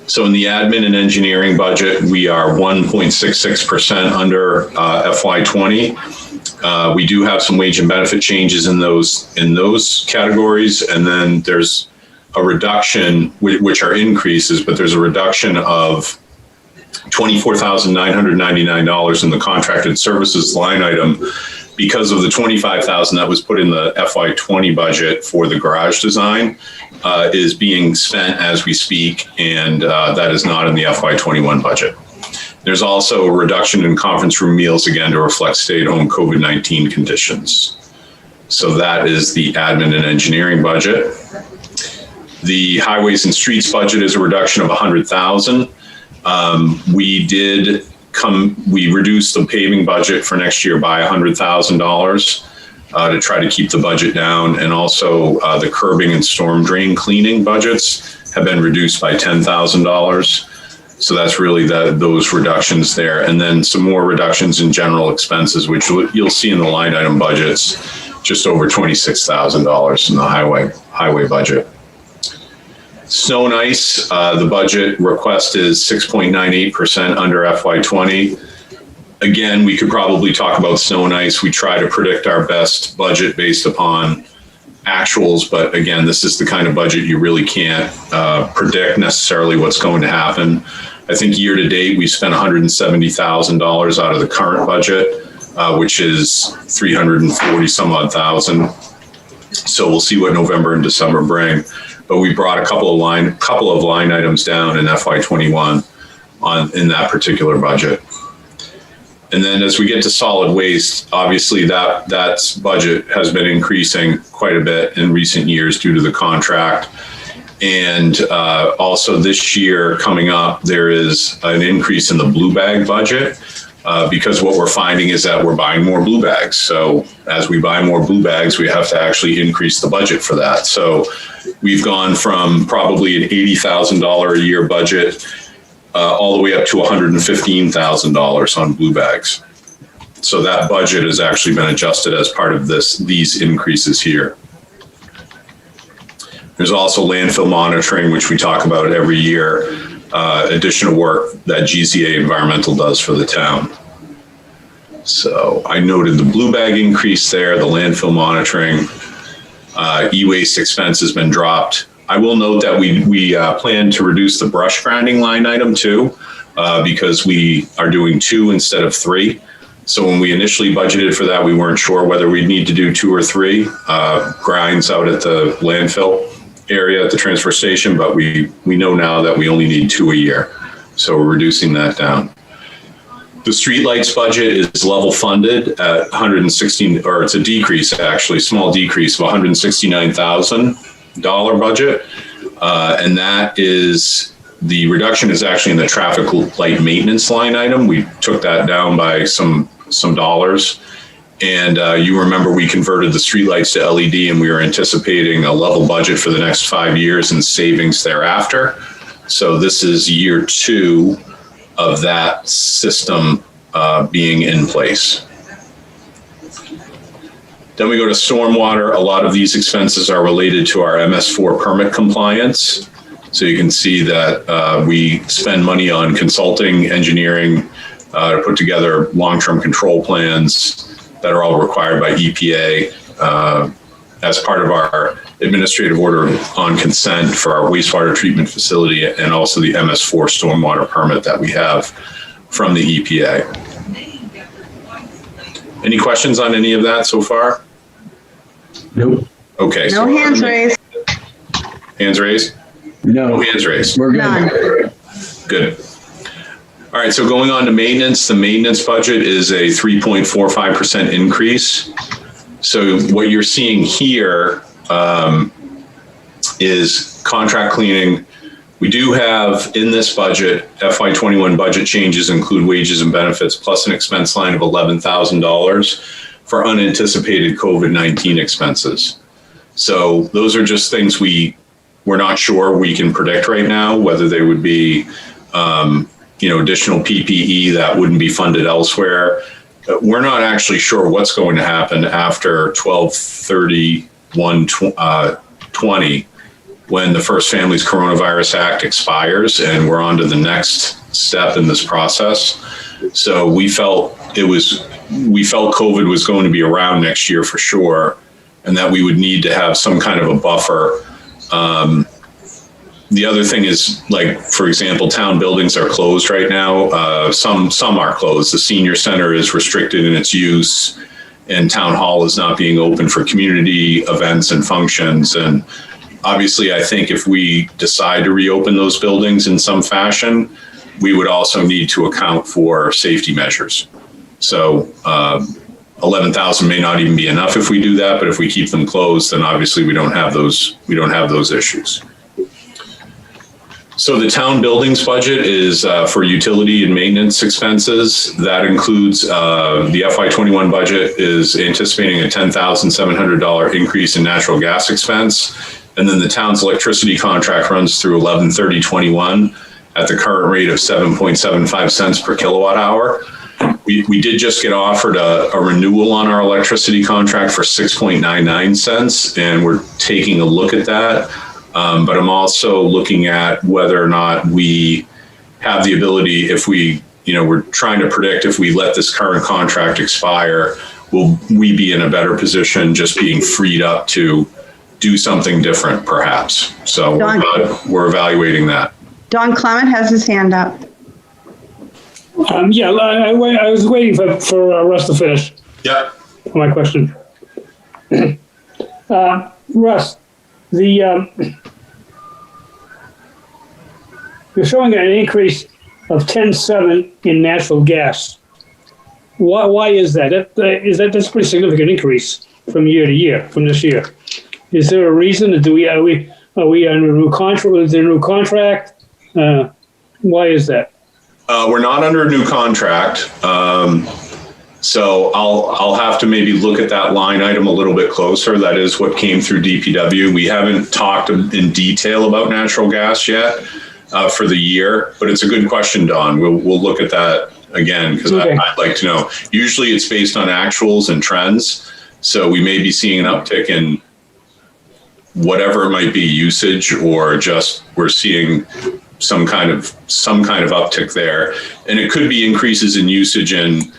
So in the admin and engineering budget, we are 1.66% under FY20. We do have some wage and benefit changes in those categories, and then there's a reduction, which are increases, but there's a reduction of $24,999 in the contracted services line item because of the $25,000 that was put in the FY20 budget for the garage design is being spent as we speak, and that is not in the FY21 budget. There's also a reduction in conference room meals, again, to reflect stay-at-home COVID-19 conditions. So that is the admin and engineering budget. The highways and streets budget is a reduction of $100,000. We reduced the paving budget for next year by $100,000 to try to keep the budget down. And also the curbing and storm drain cleaning budgets have been reduced by $10,000. So that's really those reductions there. And then some more reductions in general expenses, which you'll see in the line item budgets, just over $26,000 in the highway budget. Snow and ice, the budget request is 6.98% under FY20. Again, we could probably talk about snow and ice. We try to predict our best budget based upon actuals, but again, this is the kind of budget you really can't predict necessarily what's going to happen. I think year to date, we spent $170,000 out of the current budget, which is 340 some odd thousand. So we'll see what November and December bring. But we brought a couple of line items down in FY21 in that particular budget. And then as we get to solid waste, obviously that budget has been increasing quite a bit in recent years due to the contract. And also this year coming up, there is an increase in the blue bag budget because what we're finding is that we're buying more blue bags. So as we buy more blue bags, we have to actually increase the budget for that. So we've gone from probably an $80,000 a year budget all the way up to $115,000 on blue bags. So that budget has actually been adjusted as part of these increases here. There's also landfill monitoring, which we talk about every year, additional work that GZA Environmental does for the town. So I noted the blue bag increase there, the landfill monitoring, e-waste expense has been dropped. I will note that we plan to reduce the brush grinding line item too, because we are doing 2 instead of 3. So when we initially budgeted for that, we weren't sure whether we'd need to do 2 or 3 grinds out at the landfill area at the transfer station, but we know now that we only need 2 a year. So we're reducing that down. The streetlights budget is level funded at 116, or it's a decrease actually, small decrease of $169,000 budget. And that is, the reduction is actually in the traffic light maintenance line item. We took that down by some dollars. And you remember we converted the streetlights to LED, and we were anticipating a level budget for the next 5 years and savings thereafter. So this is year 2 of that system being in place. Then we go to stormwater. A lot of these expenses are related to our MS4 permit compliance. So you can see that we spend money on consulting, engineering, to put together long-term control plans that are all required by EPA as part of our administrative order on consent for our wastewater treatment facility, and also the MS4 stormwater permit that we have from the EPA. Any questions on any of that so far? Nope. Okay. No hands raised. Hands raised? No hands raised. We're good. None. Good. All right, so going on to maintenance, the maintenance budget is a 3.45% increase. So what you're seeing here is contract cleaning. We do have in this budget, FY21 budget changes include wages and benefits plus an expense line of $11,000 for unanticipated COVID-19 expenses. So those are just things we're not sure we can predict right now, whether they would be additional PPE that wouldn't be funded elsewhere. We're not actually sure what's going to happen after 12/31/20 when the First Families Coronavirus Act expires and we're on to the next step in this process. So we felt COVID was going to be around next year for sure, and that we would need to have some kind of a buffer. The other thing is, like, for example, town buildings are closed right now. Some are closed. The senior center is restricted in its use, and town hall is not being open for community events and functions. And obviously, I think if we decide to reopen those buildings in some fashion, we would also need to account for safety measures. So 11,000 may not even be enough if we do that, but if we keep them closed, then obviously we don't have those issues. So the town buildings budget is for utility and maintenance expenses. That includes the FY21 budget is anticipating a $10,700 increase in natural gas expense. And then the town's electricity contract runs through 11/30/21 at the current rate of 7.75 cents per kilowatt hour. We did just get offered a renewal on our electricity contract for 6.99 cents, and we're taking a look at that. But I'm also looking at whether or not we have the ability, if we're trying to predict if we let this current contract expire, will we be in a better position just being freed up to do something different perhaps? So we're evaluating that. Don Clement has his hand up. I was waiting for Russ to finish. Yeah. My question. Russ, you're showing an increase of 10.7 in natural gas. Why is that? That's a pretty significant increase from year to year, from this year. Is there a reason? Are we under a new contract? Is there a new contract? Why is that? We're not under a new contract. So I'll have to maybe look at that line item a little bit closer. That is what came through DPW. We haven't talked in detail about natural gas yet. for the year, but it's a good question, Don. We'll look at that again because Okay. I'd like to know. Usually it's based on actuals and trends. So we may be seeing an uptick in whatever it might be, usage, or just we're seeing some kind of uptick there. And it could be increases in usage in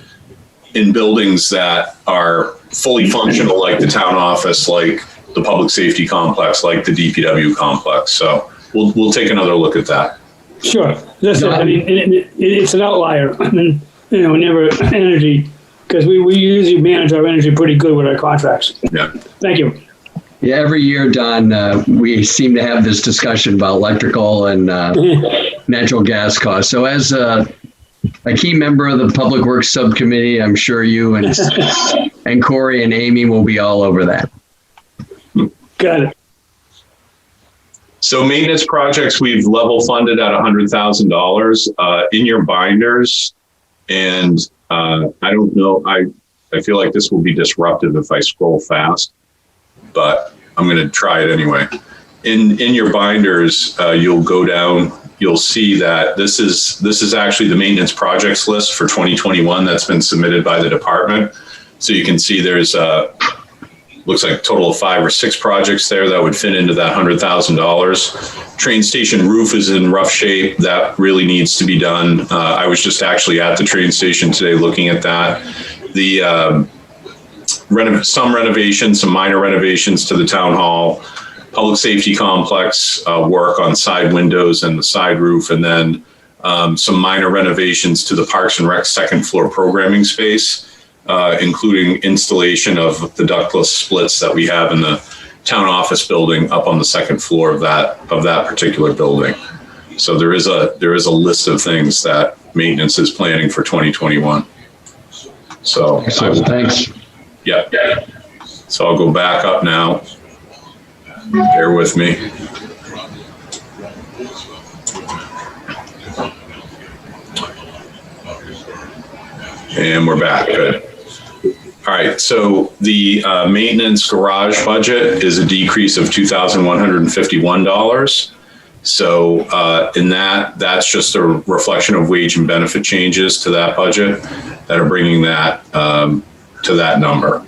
buildings that are fully functional, like the town office, like the public safety complex, like the DPW complex. So we'll take another look at that. Sure. Listen, I mean, it's an outlier. And, whenever energy, because we usually manage our energy pretty good with our contracts. Yeah. Thank you. Yeah, every year, Don, we seem to have this discussion about electrical and natural gas costs. So as a key member of the Public Works Subcommittee, I'm sure you and Corey and Amy will be all over that. Got it. So maintenance projects, we've level funded at $100,000 in your binders. And I don't know, I feel like this will be disruptive if I scroll fast, but I'm going to try it anyway. In your binders, you'll go down, you'll see that this is actually the maintenance projects list for 2021 that's been submitted by the department. So you can see there's looks like a total of 5 or 6 projects there that would fit into that $100,000. Train station roof is in rough shape. That really needs to be done. I was just actually at the train station today looking at that. The some renovations, some minor renovations to the town hall, public safety complex work on side windows and the side roof, and then some minor renovations to the Parks and Rec second floor programming space. Including installation of the ductless splits that we have in the town office building up on the second floor of that particular building. So there is a list of things that maintenance is planning for 2021. So thanks. Yeah. So I'll go back up now. Bear with me. And we're back. Good. All right, so the maintenance garage budget is a decrease of $2,151. So in that's just a reflection of wage and benefit changes to that budget that are bringing that to that number.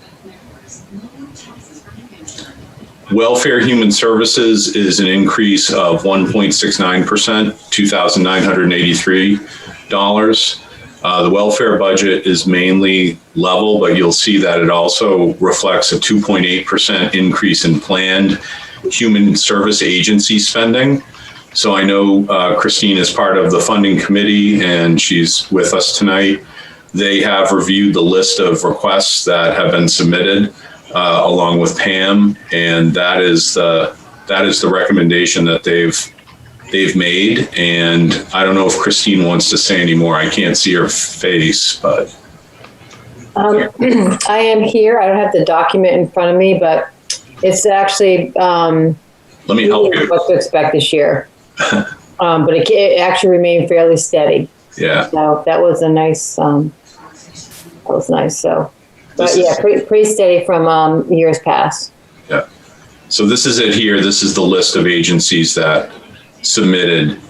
Welfare Human Services is an increase of 1.69%, $2,983. The welfare budget is mainly level, but you'll see that it also reflects a 2.8% increase in planned human service agency spending. So I know Christine is part of the funding committee and she's with us tonight. They have reviewed the list of requests that have been submitted along with Pam, and that is the recommendation that they've made. And I don't know if Christine wants to say any more. I can't see her face, but. I am here. I don't have the document in front of me, but it's actually, let me help you. What to expect this year. But it actually remained fairly steady. Yeah. So that was a nice, that was nice. So, but yeah, pretty steady from years past. Yeah. So this is it here. This is the list of agencies that submitted,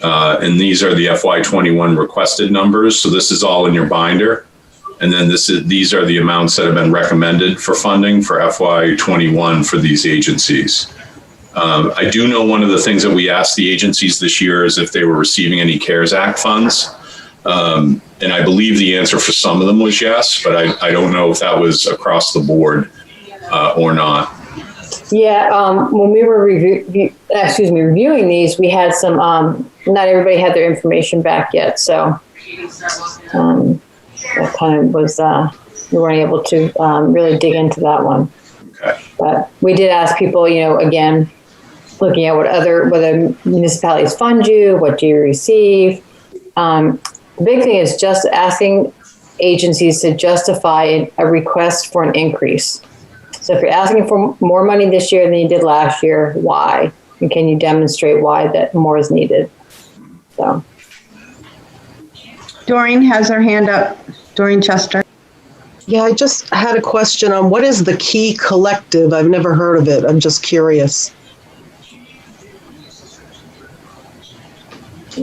and these are the FY21 requested numbers. So this is all in your binder, and then these are the amounts that have been recommended for funding for FY21 for these agencies. I do know one of the things that we asked the agencies this year is if they were receiving any CARES Act funds, and I believe the answer for some of them was yes, but I don't know if that was across the board or not. Yeah, when we were reviewing these, we had some, not everybody had their information back yet. So that kind of was, we weren't able to really dig into that one. Okay. But we did ask people, again, looking at whether municipalities fund you, what do you receive. The big thing is just asking agencies to justify a request for an increase. So if you're asking for more money this year than you did last year, why? And can you demonstrate why that more is needed? So. Doreen has her hand up. Doreen Chester. Yeah, I just had a question on what is the Key Collective? I've never heard of it. I'm just curious.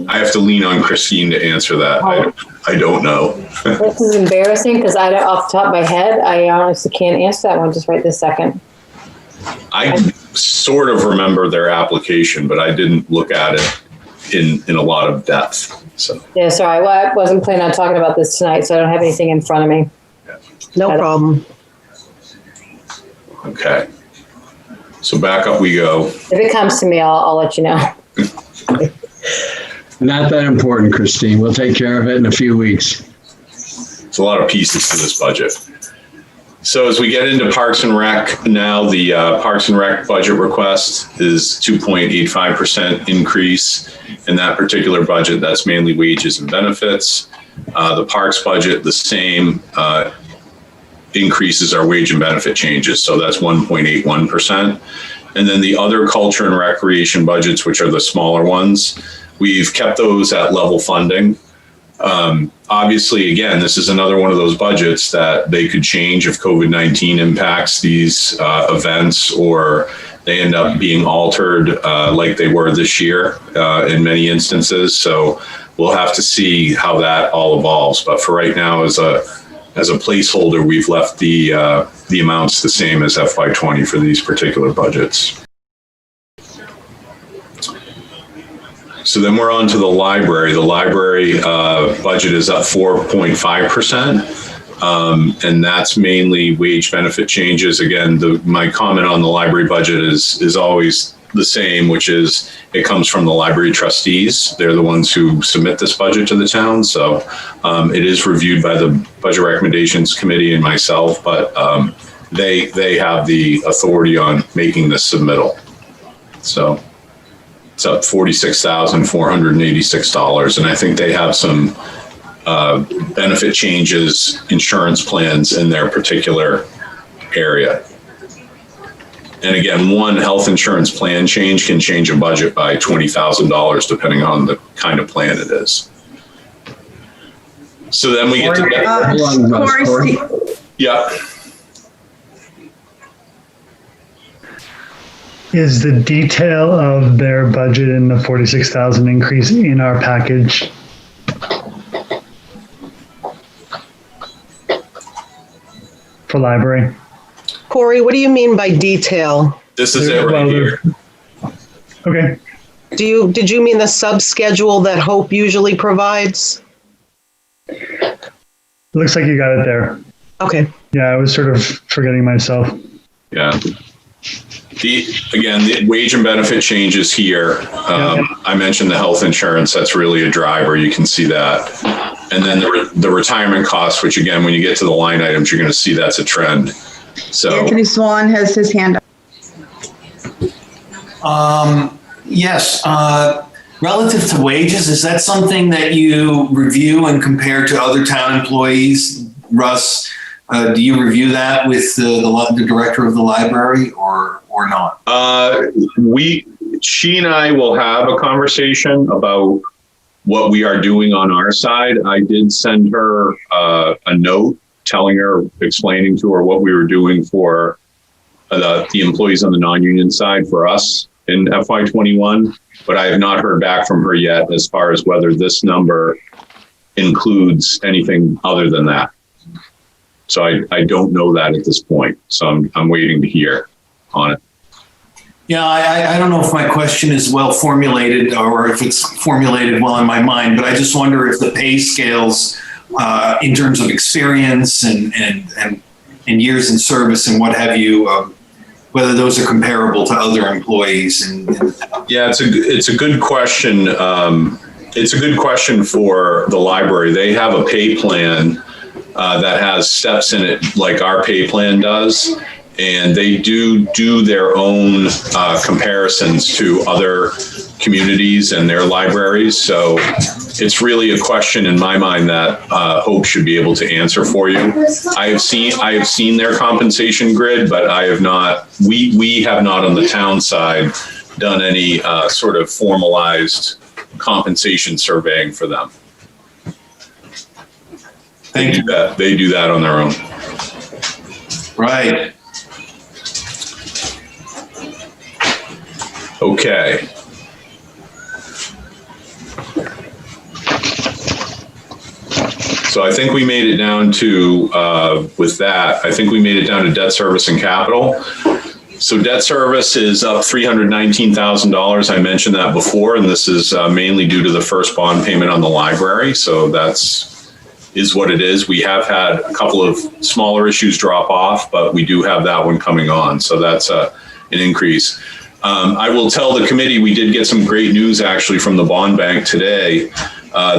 I have to lean on Christine to answer that. I don't know. This is embarrassing because off the top of my head, I honestly can't answer that one just right this second. I sort of remember their application, but I didn't look at it in a lot of depth. So yeah, sorry. Well, I wasn't planning on talking about this tonight, so I don't have anything in front of me. No problem. Okay. So back up we go. If it comes to me, I'll let you know. Not that important, Christine. We'll take care of it in a few weeks. It's a lot of pieces to this budget. So as we get into Parks and Rec now, the Parks and Rec budget request is 2.85% increase in that particular budget. That's mainly wages and benefits. The Parks budget, the same increases our wage and benefit changes. So that's 1.81%. And then the other culture and recreation budgets, which are the smaller ones, we've kept those at level funding. Obviously, again, this is another one of those budgets that they could change if COVID-19 impacts these events, or they end up being altered like they were this year in many instances. So we'll have to see how that all evolves. But for right now, as a placeholder, we've left the amounts the same as FY20 for these particular budgets. So then we're on to the library. The library budget is up 4.5%. And that's mainly wage benefit changes. Again, my comment on the library budget is always the same, which is it comes from the library trustees. They're the ones who submit this budget to the town. So it is reviewed by the Budget Recommendations Committee and myself, but they have the authority on making this submittal. So it's up $46,486. And I think they have some benefit changes, insurance plans in their particular area. And again, one health insurance plan change can change a budget by $20,000 depending on the kind of plan it is. So then we get to Corey. Yeah. Is the detail of their budget and the 46,000 increase in our package? For library? Corey, what do you mean by detail? This is it right here. Okay. Did you mean the sub-schedule that Hope usually provides? Looks like you got it there. Okay. Yeah, I was sort of forgetting myself. Yeah. The wage and benefit changes here. I mentioned the health insurance. That's really a driver. You can see that. And then the retirement costs, which again, when you get to the line items, you're going to see that's a trend. So Anthony Swan has his hand up. Yes. Relative to wages, is that something that you review and compare to other town employees? Russ, do you review that with the director of the library or not? She and I will have a conversation about what we are doing on our side. I did send her a note explaining to her what we were doing for the employees on the non-union side for us in FY21, but I have not heard back from her yet as far as whether this number includes anything other than that. So I don't know that at this point. So I'm waiting to hear on it. Yeah, I don't know if my question is well formulated or if it's formulated well in my mind, but I just wonder if the pay scales in terms of experience and years in service and what have you, whether those are comparable to other employees. Yeah, it's a good question. It's a good question for the library. They have a pay plan that has steps in it like our pay plan does. And they do their own comparisons to other communities and their libraries. So it's really a question in my mind that Hope should be able to answer for you. I have seen their compensation grid, but I have not. We have not on the town side done any sort of formalized compensation surveying for them. They do that on their own. Right. Okay. So I think we made it down to, with that, I think we made it down to debt service and capital. So debt service is up $319,000. I mentioned that before, and this is mainly due to the first bond payment on the library. So is what it is. We have had a couple of smaller issues drop off, but we do have that one coming on. So that's an increase. I will tell the committee we did get some great news actually from the bond bank today.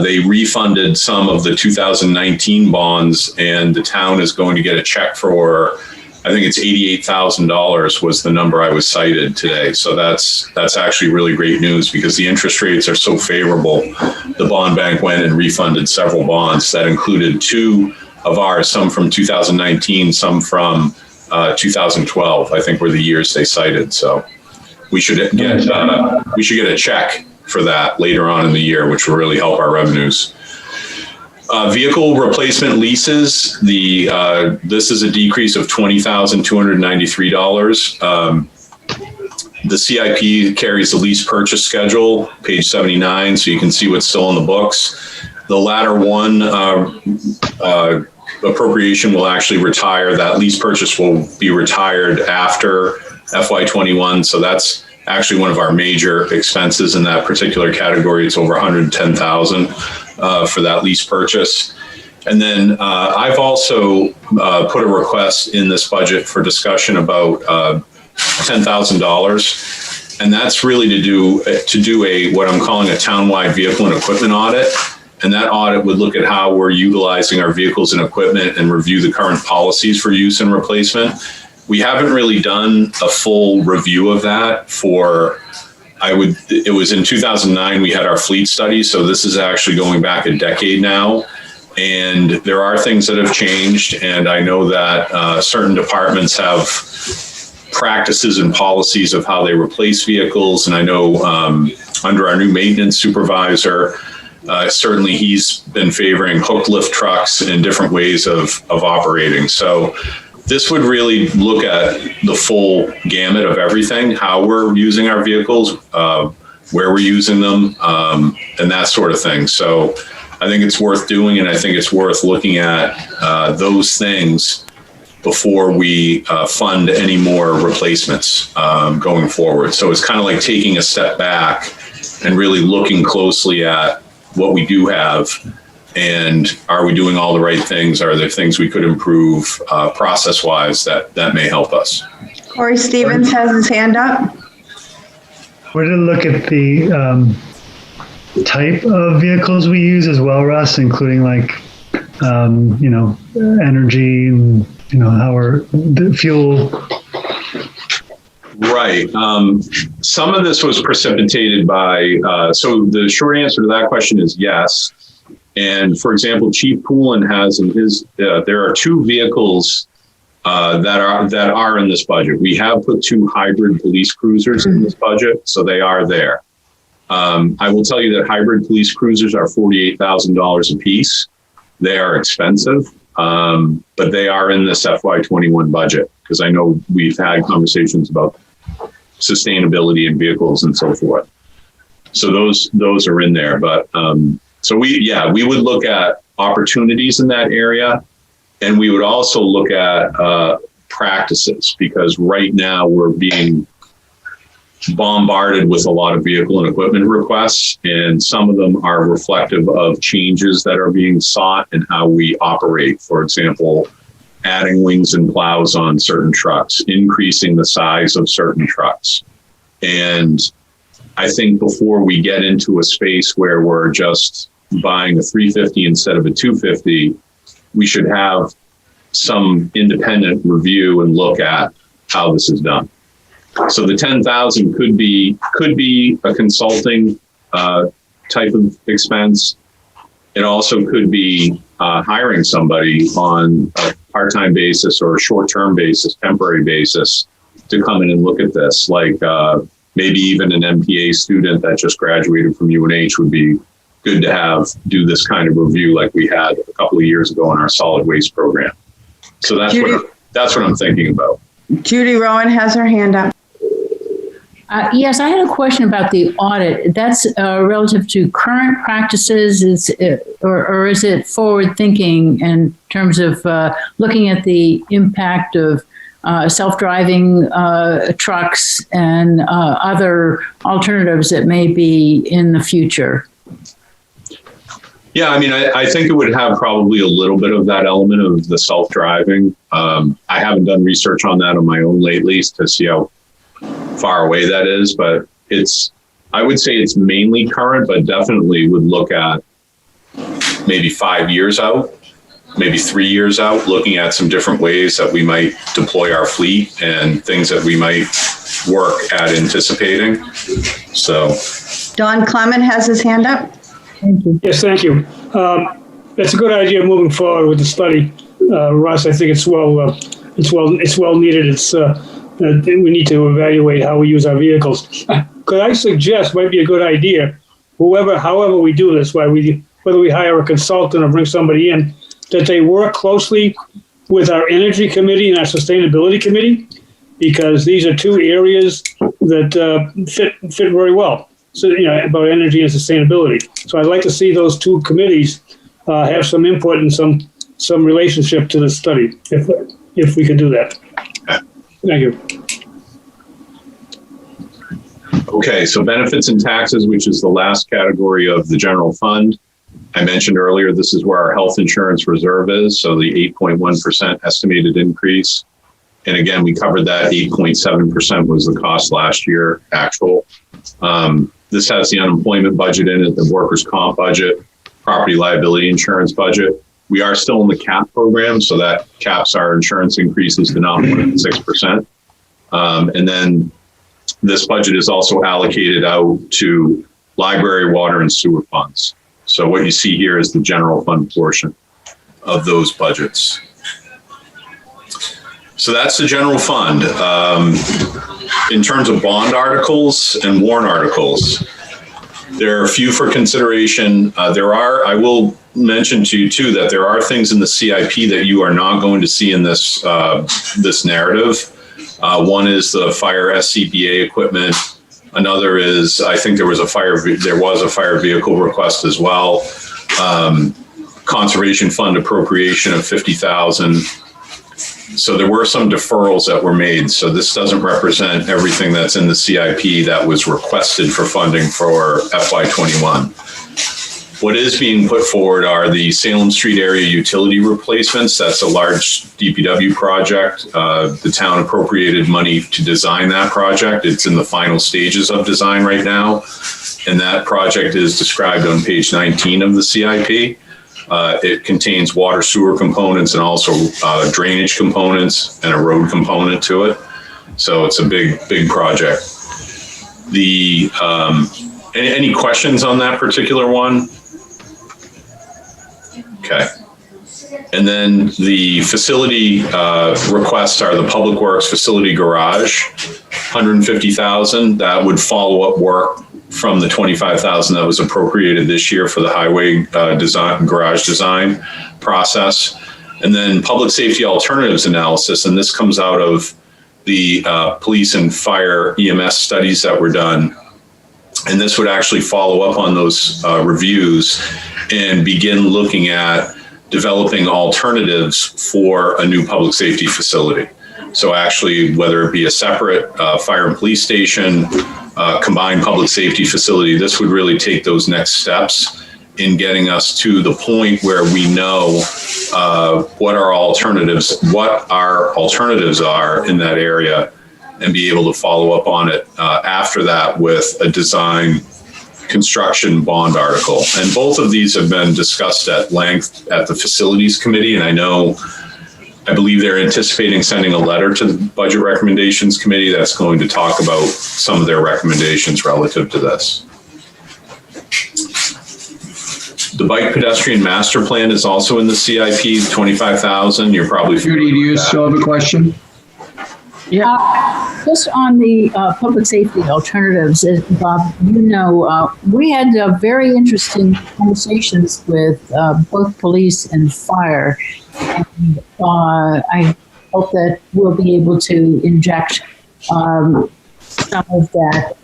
They refunded some of the 2019 bonds, and the town is going to get a check for, I think it's $88,000 was the number I was cited today. So that's actually really great news because the interest rates are so favorable. The bond bank went and refunded several bonds that included two of ours, some from 2019, some from 2012, I think were the years they cited. So we should get a check for that later on in the year, which will really help our revenues. Vehicle replacement leases, this is a decrease of $20,293. The CIP carries the lease purchase schedule, page 79, so you can see what's still in the books. The latter one appropriation will actually retire. That lease purchase will be retired after FY21, so that's actually one of our major expenses in that particular category. It's over $110,000 for that lease purchase. And then I've also put a request in this budget for discussion about $10,000, and that's really to do what I'm calling a townwide vehicle and equipment audit. And that audit would look at how we're utilizing our vehicles and equipment and review the current policies for use and replacement. We haven't really done a full review of that it was in 2009 we had our fleet study, so this is actually going back a decade now. And there are things that have changed, and I know that certain departments have practices and policies of how they replace vehicles. And I know under our new maintenance supervisor, certainly he's been favoring hook lift trucks and different ways of operating. So this would really look at the full gamut of everything, how we're using our vehicles, where we're using them, and that sort of thing. So I think it's worth doing, and I think it's worth looking at those things before we fund any more replacements going forward. So it's kind of like taking a step back and really looking closely at what we do have. And are we doing all the right things? Are there things we could improve process-wise that may help us? Corey Stevens has his hand up. We're to look at the type of vehicles we use as well, Russ, including energy and, how the fuel. Right. Some of this was precipitated by, so the short answer to that question is yes. And for example, Chief Poulin has in his, there are two vehicles that are in this budget. We have put two hybrid police cruisers in this budget, so they are there. I will tell you that hybrid police cruisers are $48,000 a piece. They are expensive, but they are in this FY21 budget because I know we've had conversations about sustainability in vehicles and so forth. So those are in there, but so we would look at opportunities in that area, and we would also look at practices, because right now we're being bombarded with a lot of vehicle and equipment requests, and some of them are reflective of changes that are being sought in how we operate. For example, adding wings and plows on certain trucks, increasing the size of certain trucks. And I think before we get into a space where we're just buying a 350 instead of a 250, we should have some independent review and look at how this is done. So the 10,000 could be a consulting type of expense. It also could be hiring somebody on a part-time basis or a short-term basis, temporary basis, to come in and look at this. Like maybe even an MPA student that just graduated from UNH would be good to do this kind of review like we had a couple of years ago in our solid waste program. So that's what I'm thinking about. Judy Rowan has her hand up. Yes, I had a question about the audit. That's relative to current practices, or is it forward thinking in terms of looking at the impact of self-driving trucks and other alternatives that may be in the future? Yeah, I mean, I think it would have probably a little bit of that element of the self-driving. I haven't done research on that on my own lately to see how far away that is, but I would say it's mainly current, but definitely would look at maybe 5 years out, maybe 3 years out, looking at some different ways that we might deploy our fleet and things that we might work at anticipating. So Don Clement has his hand up. Thank you. Yes, thank you. That's a good idea moving forward with the study, Russ. I think it's well needed. We need to evaluate how we use our vehicles. Could I suggest might be a good idea, however we do this, whether we hire a consultant or bring somebody in, that they work closely with our energy committee and our sustainability committee, because these are two areas that fit very well. So, about energy and sustainability. So I'd like to see those two committees have some input and some relationship to the study, if we could do that. Thank you. Okay, so benefits and taxes, which is the last category of the general fund. I mentioned earlier, this is where our health insurance reserve is, so the 8.1% estimated increase. And again, we covered that 8.7% was the cost last year, actual. This has the unemployment budget in it, the workers' comp budget, property liability insurance budget. We are still in the CAP program, so that caps our insurance increases to not more than 6%. And then this budget is also allocated out to library, water, and sewer funds. So what you see here is the general fund portion of those budgets. So that's the general fund. In terms of bond articles and warrant articles, there are a few for consideration. I will mention to you too that there are things in the CIP that you are not going to see in this this narrative. One is the fire SCBA equipment. Another is, I think there was a fire vehicle request as well. Conservation fund appropriation of $50,000. So there were some deferrals that were made. So this doesn't represent everything that's in the CIP that was requested for funding for FY21. What is being put forward are the Salem Street area utility replacements. That's a large DPW project. The town appropriated money to design that project. It's in the final stages of design right now. And that project is described on page 19 of the CIP. It contains water sewer components and also drainage components and a road component to it. So it's a big project. Any questions on that particular one? Okay. And then the facility requests are the Public Works facility garage, $150,000. That would follow up work from the $25,000 that was appropriated this year for the highway garage design process. And then public safety alternatives analysis, and this comes out of the police and fire EMS studies that were done. And this would actually follow up on those reviews and begin looking at developing alternatives for a new public safety facility. So actually, whether it be a separate fire and police station, combined public safety facility, this would really take those next steps in getting us to the point where we know what our alternatives are in that area, and be able to follow up on it after that with a design construction bond article. And both of these have been discussed at length at the facilities committee. And I believe they're anticipating sending a letter to the budget recommendations committee that's going to talk about some of their recommendations relative to this. The bike pedestrian master plan is also in the CIP, $25,000. You're probably Judy, do you still have a question? Yeah. Just on the public safety alternatives, Bob, we had very interesting conversations with both police and fire. And, I hope that we'll be able to inject some of that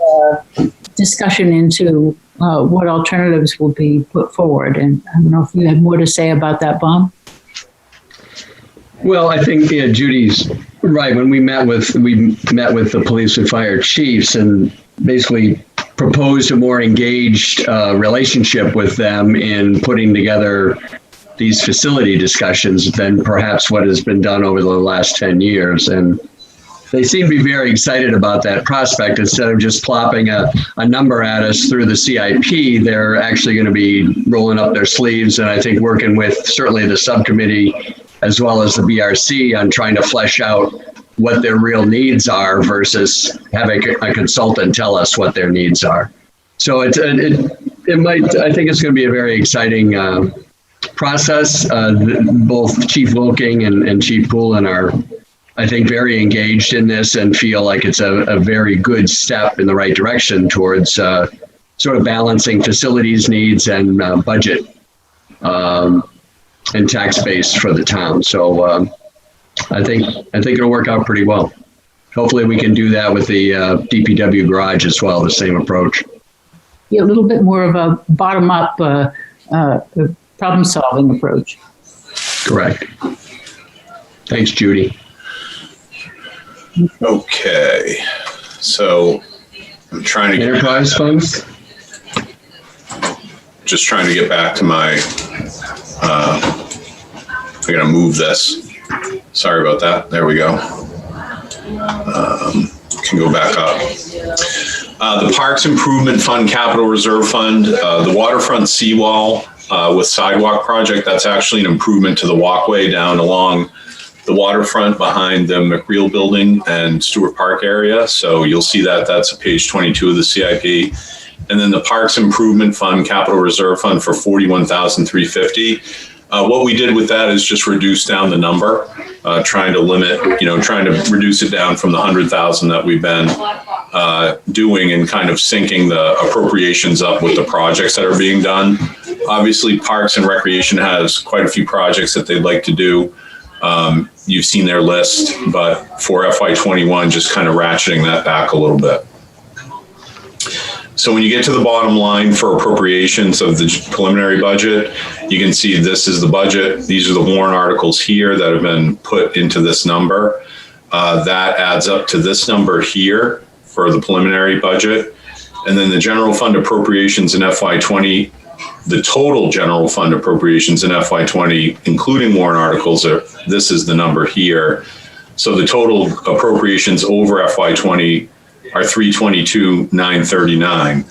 discussion into what alternatives will be put forward. And I don't know if you had more to say about that, Bob. Well, I think Judy's right. When we met with the police and fire chiefs and basically proposed a more engaged relationship with them in putting together these facility discussions than perhaps what has been done over the last 10 years. And they seem to be very excited about that prospect. Instead of just plopping a number at us through the CIP, they're actually going to be rolling up their sleeves and I think working with certainly the subcommittee as well as the BRC on trying to flesh out what their real needs are versus having a consultant tell us what their needs are. So it might, I think it's going to be a very exciting process. Both Chief Wilking and Chief Poulin are, I think, very engaged in this and feel like it's a very good step in the right direction towards sort of balancing facilities needs and budget and tax base for the town. So I think it'll work out pretty well. Hopefully we can do that with the DPW garage as well, the same approach. Yeah, a little bit more of a bottom-up problem-solving approach. Correct. Thanks, Judy. Okay, so I'm trying to get enterprise funds. Just trying to get back to my. I'm gonna move this. Sorry about that. There we go. Can go back up. The Parks Improvement Fund, Capital Reserve Fund, the waterfront seawall with sidewalk project. That's actually an improvement to the walkway down along the waterfront behind the McReal building and Stewart Park area. So you'll see that that's page 22 of the CIP. And then the Parks Improvement Fund, Capital Reserve Fund for $41,350. What we did with that is just reduce down the number, trying to reduce it down from the 100,000 that we've been doing and kind of syncing the appropriations up with the projects that are being done. Obviously, Parks and Recreation has quite a few projects that they'd like to do. You've seen their list, but for FY21, just kind of ratcheting that back a little bit. So when you get to the bottom line for appropriations of the preliminary budget, you can see this is the budget. These are the warrant articles here that have been put into this number. That adds up to this number here for the preliminary budget. And then the general fund appropriations in FY20, the total general fund appropriations in FY20, including warrant articles, this is the number here. So the total appropriations over FY20 are 322,939,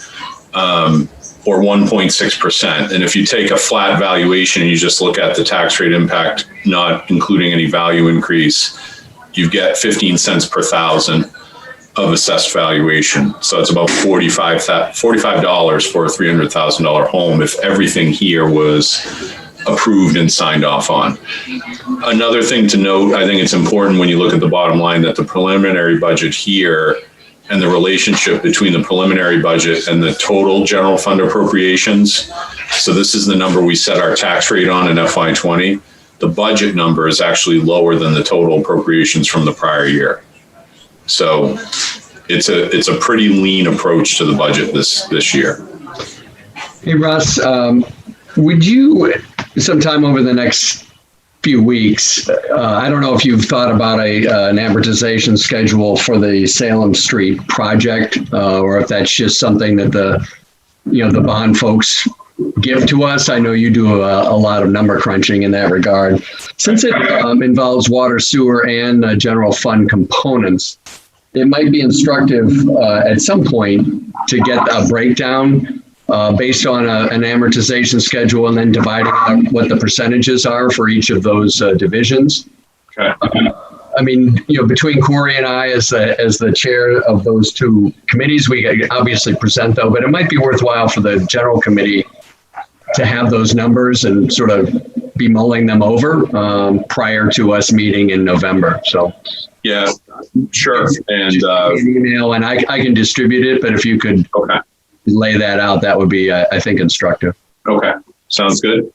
or 1.6%. And if you take a flat valuation and you just look at the tax rate impact, not including any value increase, you get 15 cents per thousand of assessed valuation. So it's about $45 for a $300,000 home if everything here was approved and signed off on. Another thing to note, I think it's important when you look at the bottom line that the preliminary budget here and the relationship between the preliminary budget and the total general fund appropriations. So this is the number we set our tax rate on in FY20. The budget number is actually lower than the total appropriations from the prior year. So it's a pretty lean approach to the budget this year. Hey, Russ, would you sometime over the next few weeks, I don't know if you've thought about an amortization schedule for the Salem Street project, or if that's just something that the bond folks give to us. I know you do a lot of number crunching in that regard. Since it involves water, sewer, and general fund components, it might be instructive at some point to get a breakdown based on an amortization schedule and then dividing out what the percentages are for each of those divisions. Okay. I mean, between Corey and I as the chair of those two committees, we obviously present though, but it might be worthwhile for the general committee to have those numbers and sort of be mulling them over prior to us meeting in November. So yeah, sure. And an email and I can distribute it, but if you could lay that out, that would be, I think, instructive. Okay, sounds good.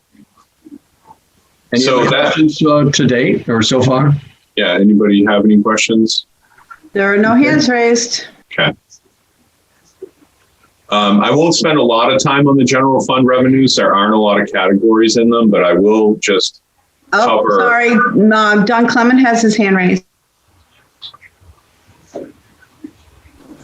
Any other questions to date or so far? Yeah, anybody have any questions? There are no hands raised. Okay. I won't spend a lot of time on the general fund revenues. There aren't a lot of categories in them, but I will just cover. Sorry, Don Clement has his hand raised.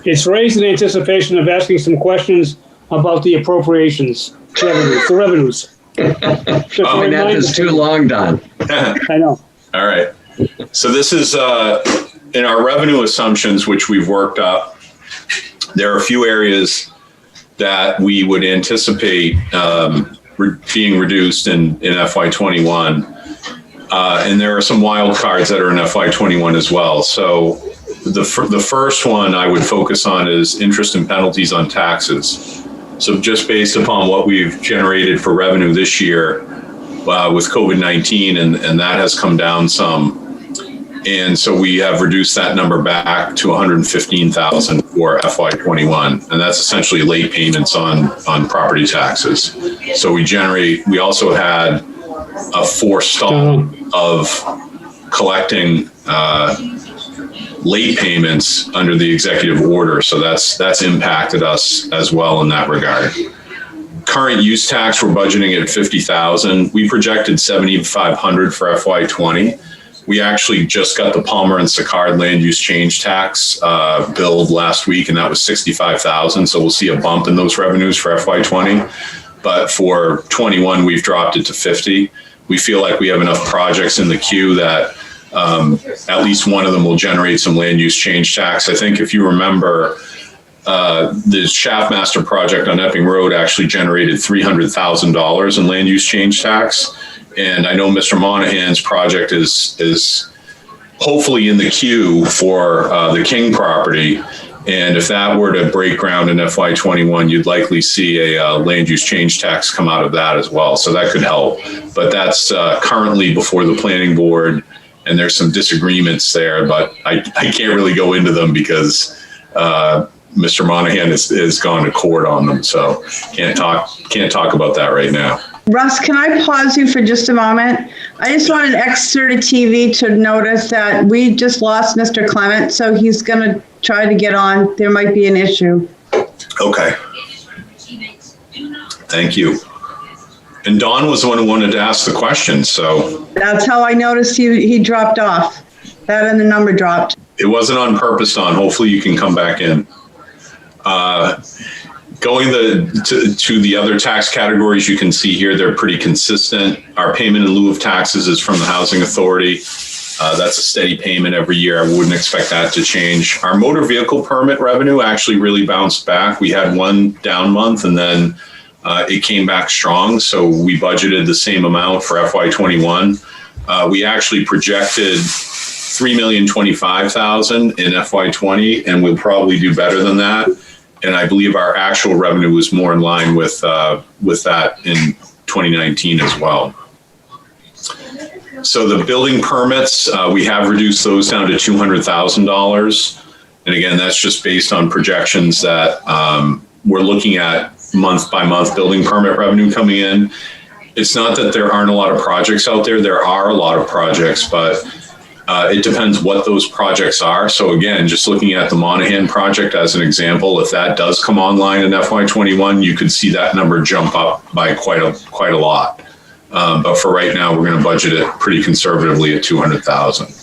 It's raised in anticipation of asking some questions about the appropriations, the revenues. Oh, that is too long, Don. I know. All right. So this is in our revenue assumptions, which we've worked up. There are a few areas that we would anticipate being reduced in FY21. And there are some wild cards that are in FY21 as well. So the first one I would focus on is interest and penalties on taxes. So just based upon what we've generated for revenue this year with COVID-19, and that has come down some. And so we have reduced that number back to 115,000 for FY21. And that's essentially late payments on property taxes. So we also had a forestall of collecting late payments under the executive order. So that's impacted us as well in that regard. Current use tax, we're budgeting at 50,000. We projected 7,500 for FY20. We actually just got the Palmer and Sicard land use change tax billed last week, and that was 65,000. So we'll see a bump in those revenues for FY20. But for 21, we've dropped it to 50. We feel like we have enough projects in the queue that at least one of them will generate some land use change tax. I think if you remember, the Shaftmaster project on Epping Road actually generated $300,000 in land use change tax. And I know Mr. Monahan's project is hopefully in the queue for the King property. And if that were to break ground in FY21, you'd likely see a land use change tax come out of that as well. So that could help. But that's currently before the planning board, and there's some disagreements there, but I can't really go into them because Mr. Monahan has gone to court on them. So can't talk about that right now. Russ, can I pause you for just a moment? I just wanted Exeter TV to notice that we just lost Mr. Clement, so he's going to try to get on. There might be an issue. Okay. Thank you. And Don was the one who wanted to ask the question, so. That's how I noticed he dropped off. That and the number dropped. It wasn't on purpose, Don. Hopefully you can come back in. Going to the other tax categories, you can see here, they're pretty consistent. Our payment in lieu of taxes is from the Housing Authority. That's a steady payment every year. I wouldn't expect that to change. Our motor vehicle permit revenue actually really bounced back. We had one down month and then it came back strong. So we budgeted the same amount for FY21. We actually projected $3,025,000 in FY20, and we'll probably do better than that. And I believe our actual revenue was more in line with that in 2019 as well. So the building permits, we have reduced those down to $200,000. And again, that's just based on projections that we're looking at month by month building permit revenue coming in. It's not that there aren't a lot of projects out there. There are a lot of projects, but it depends what those projects are. So again, just looking at the Monahan project as an example, if that does come online in FY21, you could see that number jump up by quite a lot. But for right now, we're going to budget it pretty conservatively at $200,000.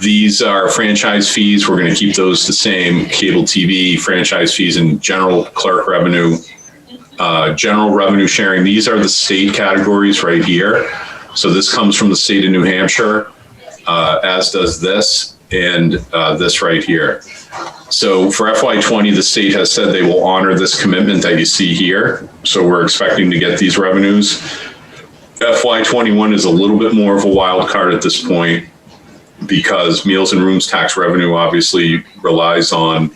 These are franchise fees. We're going to keep those the same. Cable TV, franchise fees, and general clerk revenue, general revenue sharing. These are the state categories right here. So this comes from the state of New Hampshire. As does this and this right here. So for FY20, the state has said they will honor this commitment that you see here. So we're expecting to get these revenues. FY21 is a little bit more of a wild card at this point because meals and rooms tax revenue obviously relies on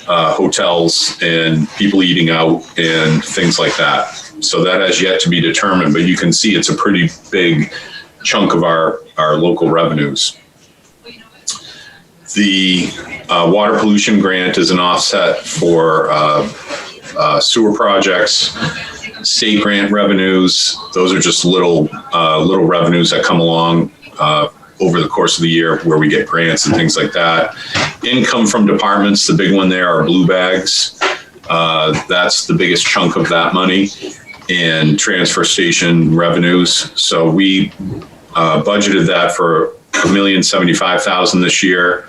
hotels and people eating out and things like that. So that has yet to be determined, but you can see it's a pretty big chunk of our local revenues. The water pollution grant is an offset for sewer projects. State grant revenues, those are just little revenues that come along over the course of the year where we get grants and things like that. Income from departments, the big one there are blue bags. That's the biggest chunk of that money, and transfer station revenues. So we budgeted that for $1,075,000 this year.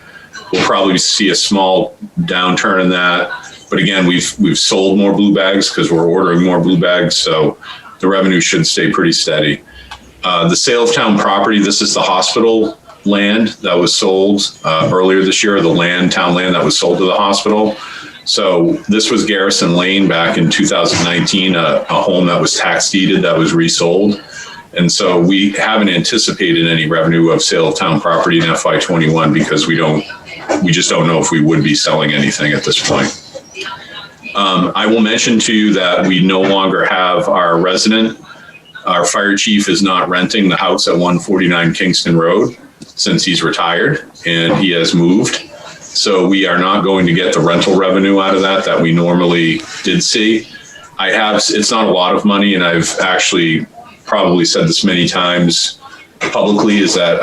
We'll probably see a small downturn in that. But again, we've sold more blue bags because we're ordering more blue bags. So the revenue should stay pretty steady. The sale of town property, this is the hospital land that was sold earlier this year, town land that was sold to the hospital. So this was Garrison Lane back in 2019, a home that was tax deeded that was resold. And so we haven't anticipated any revenue of sale of town property in FY21 because we just don't know if we would be selling anything at this point. I will mention to you that we no longer have our fire chief is not renting the house at 149 Kingston Road since he's retired and he has moved. So we are not going to get the rental revenue out of that we normally did see. It's not a lot of money, and I've actually probably said this many times publicly, is that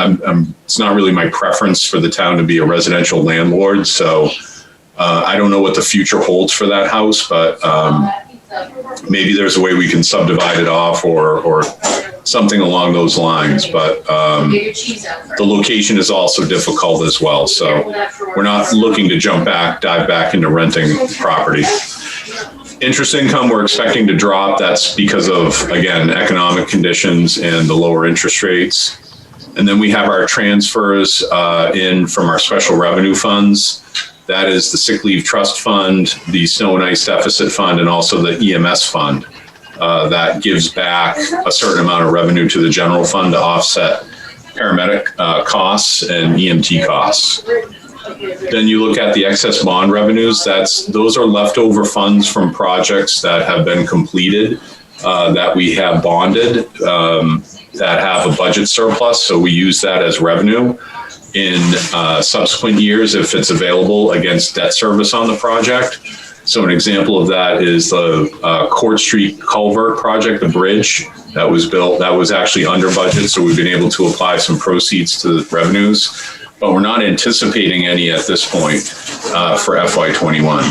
it's not really my preference for the town to be a residential landlord. So I don't know what the future holds for that house, but maybe there's a way we can subdivide it off or something along those lines. But the location is also difficult as well. So we're not looking to dive back into renting property. Interest income, we're expecting to drop. That's because of, again, economic conditions and the lower interest rates. And then we have our transfers in from our special revenue funds. That is the sick leave trust fund, the snow and ice deficit fund, and also the EMS fund. That gives back a certain amount of revenue to the general fund to offset paramedic costs and EMT costs. Then you look at the excess bond revenues. Those are leftover funds from projects that have been completed that we have bonded that have a budget surplus. So we use that as revenue in subsequent years if it's available against debt service on the project. So an example of that is the Court Street Culvert project, the bridge that was built, that was actually under budget. So we've been able to apply some proceeds to the revenues, but we're not anticipating any at this point for FY21.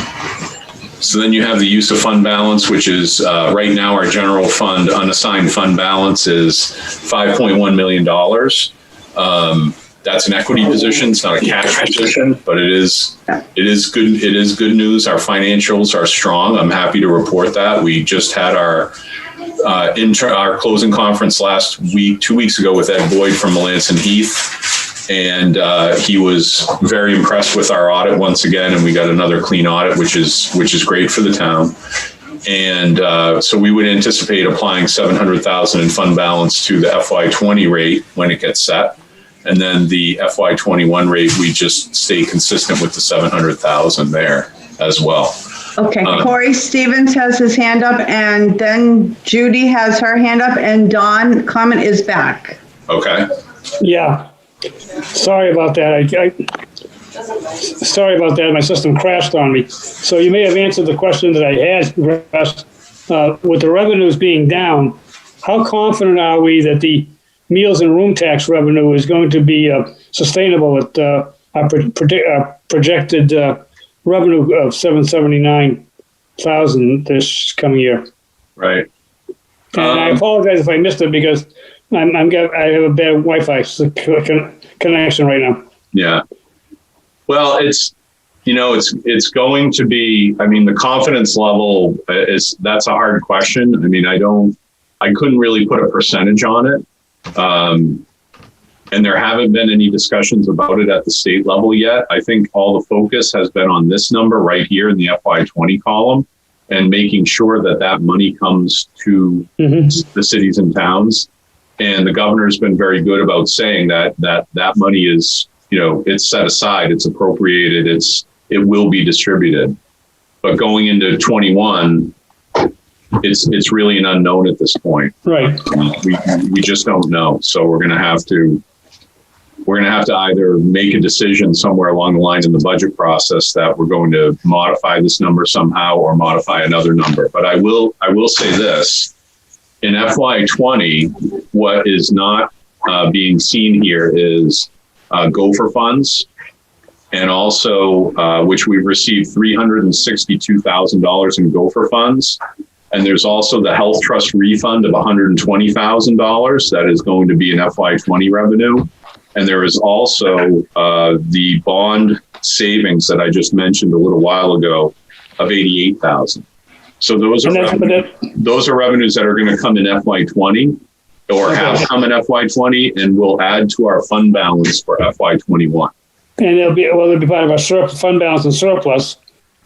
So then you have the use of fund balance, which is right now our general fund unassigned fund balance is $5.1 million. That's an equity position. It's not a cash position, but it is good. It is good news. Our financials are strong. I'm happy to report that. We just had our closing conference last week, 2 weeks ago, with Ed Boyd from Melanson Heath. And he was very impressed with our audit once again. And we got another clean audit, which is great for the town. And so we would anticipate applying $700,000 in fund balance to the FY20 rate when it gets set. And then the FY21 rate, we just stay consistent with the $700,000 there as well. Okay, Corey Stevens has his hand up, and then Judy has her hand up, and Don comment is back. Okay. Yeah. Sorry about that. Sorry about that. My system crashed on me. So you may have answered the question that I had, Russ. With the revenues being down, how confident are we that the meals and room tax revenue is going to be sustainable at our projected revenue of $779,000 this coming year? Right. And I apologize if I missed it because I have a bad Wi-Fi connection right now. Yeah. Well, it's going to be, the confidence level that's a hard question. I couldn't really put a percentage on it. And there haven't been any discussions about it at the state level yet. I think all the focus has been on this number right here in the FY20 column and making sure that money comes to the cities and towns. And the governor's been very good about saying that money is, it's set aside, it's appropriated, it will be distributed. But going into 21, it's really an unknown at this point. Right. We just don't know. So we're going to have to either make a decision somewhere along the line in the budget process that we're going to modify this number somehow or modify another number. But I will say this: in FY20, what is not being seen here is gopher funds, and also which we've received $362,000 in gopher funds. And there's also the health trust refund of $120,000 that is going to be an FY20 revenue. And there is also the bond savings that I just mentioned a little while ago of $88,000. So those are revenues that are going to come in FY20 or have come in FY20 and will add to our fund balance for FY21. And they'll be part of our fund balance and surplus.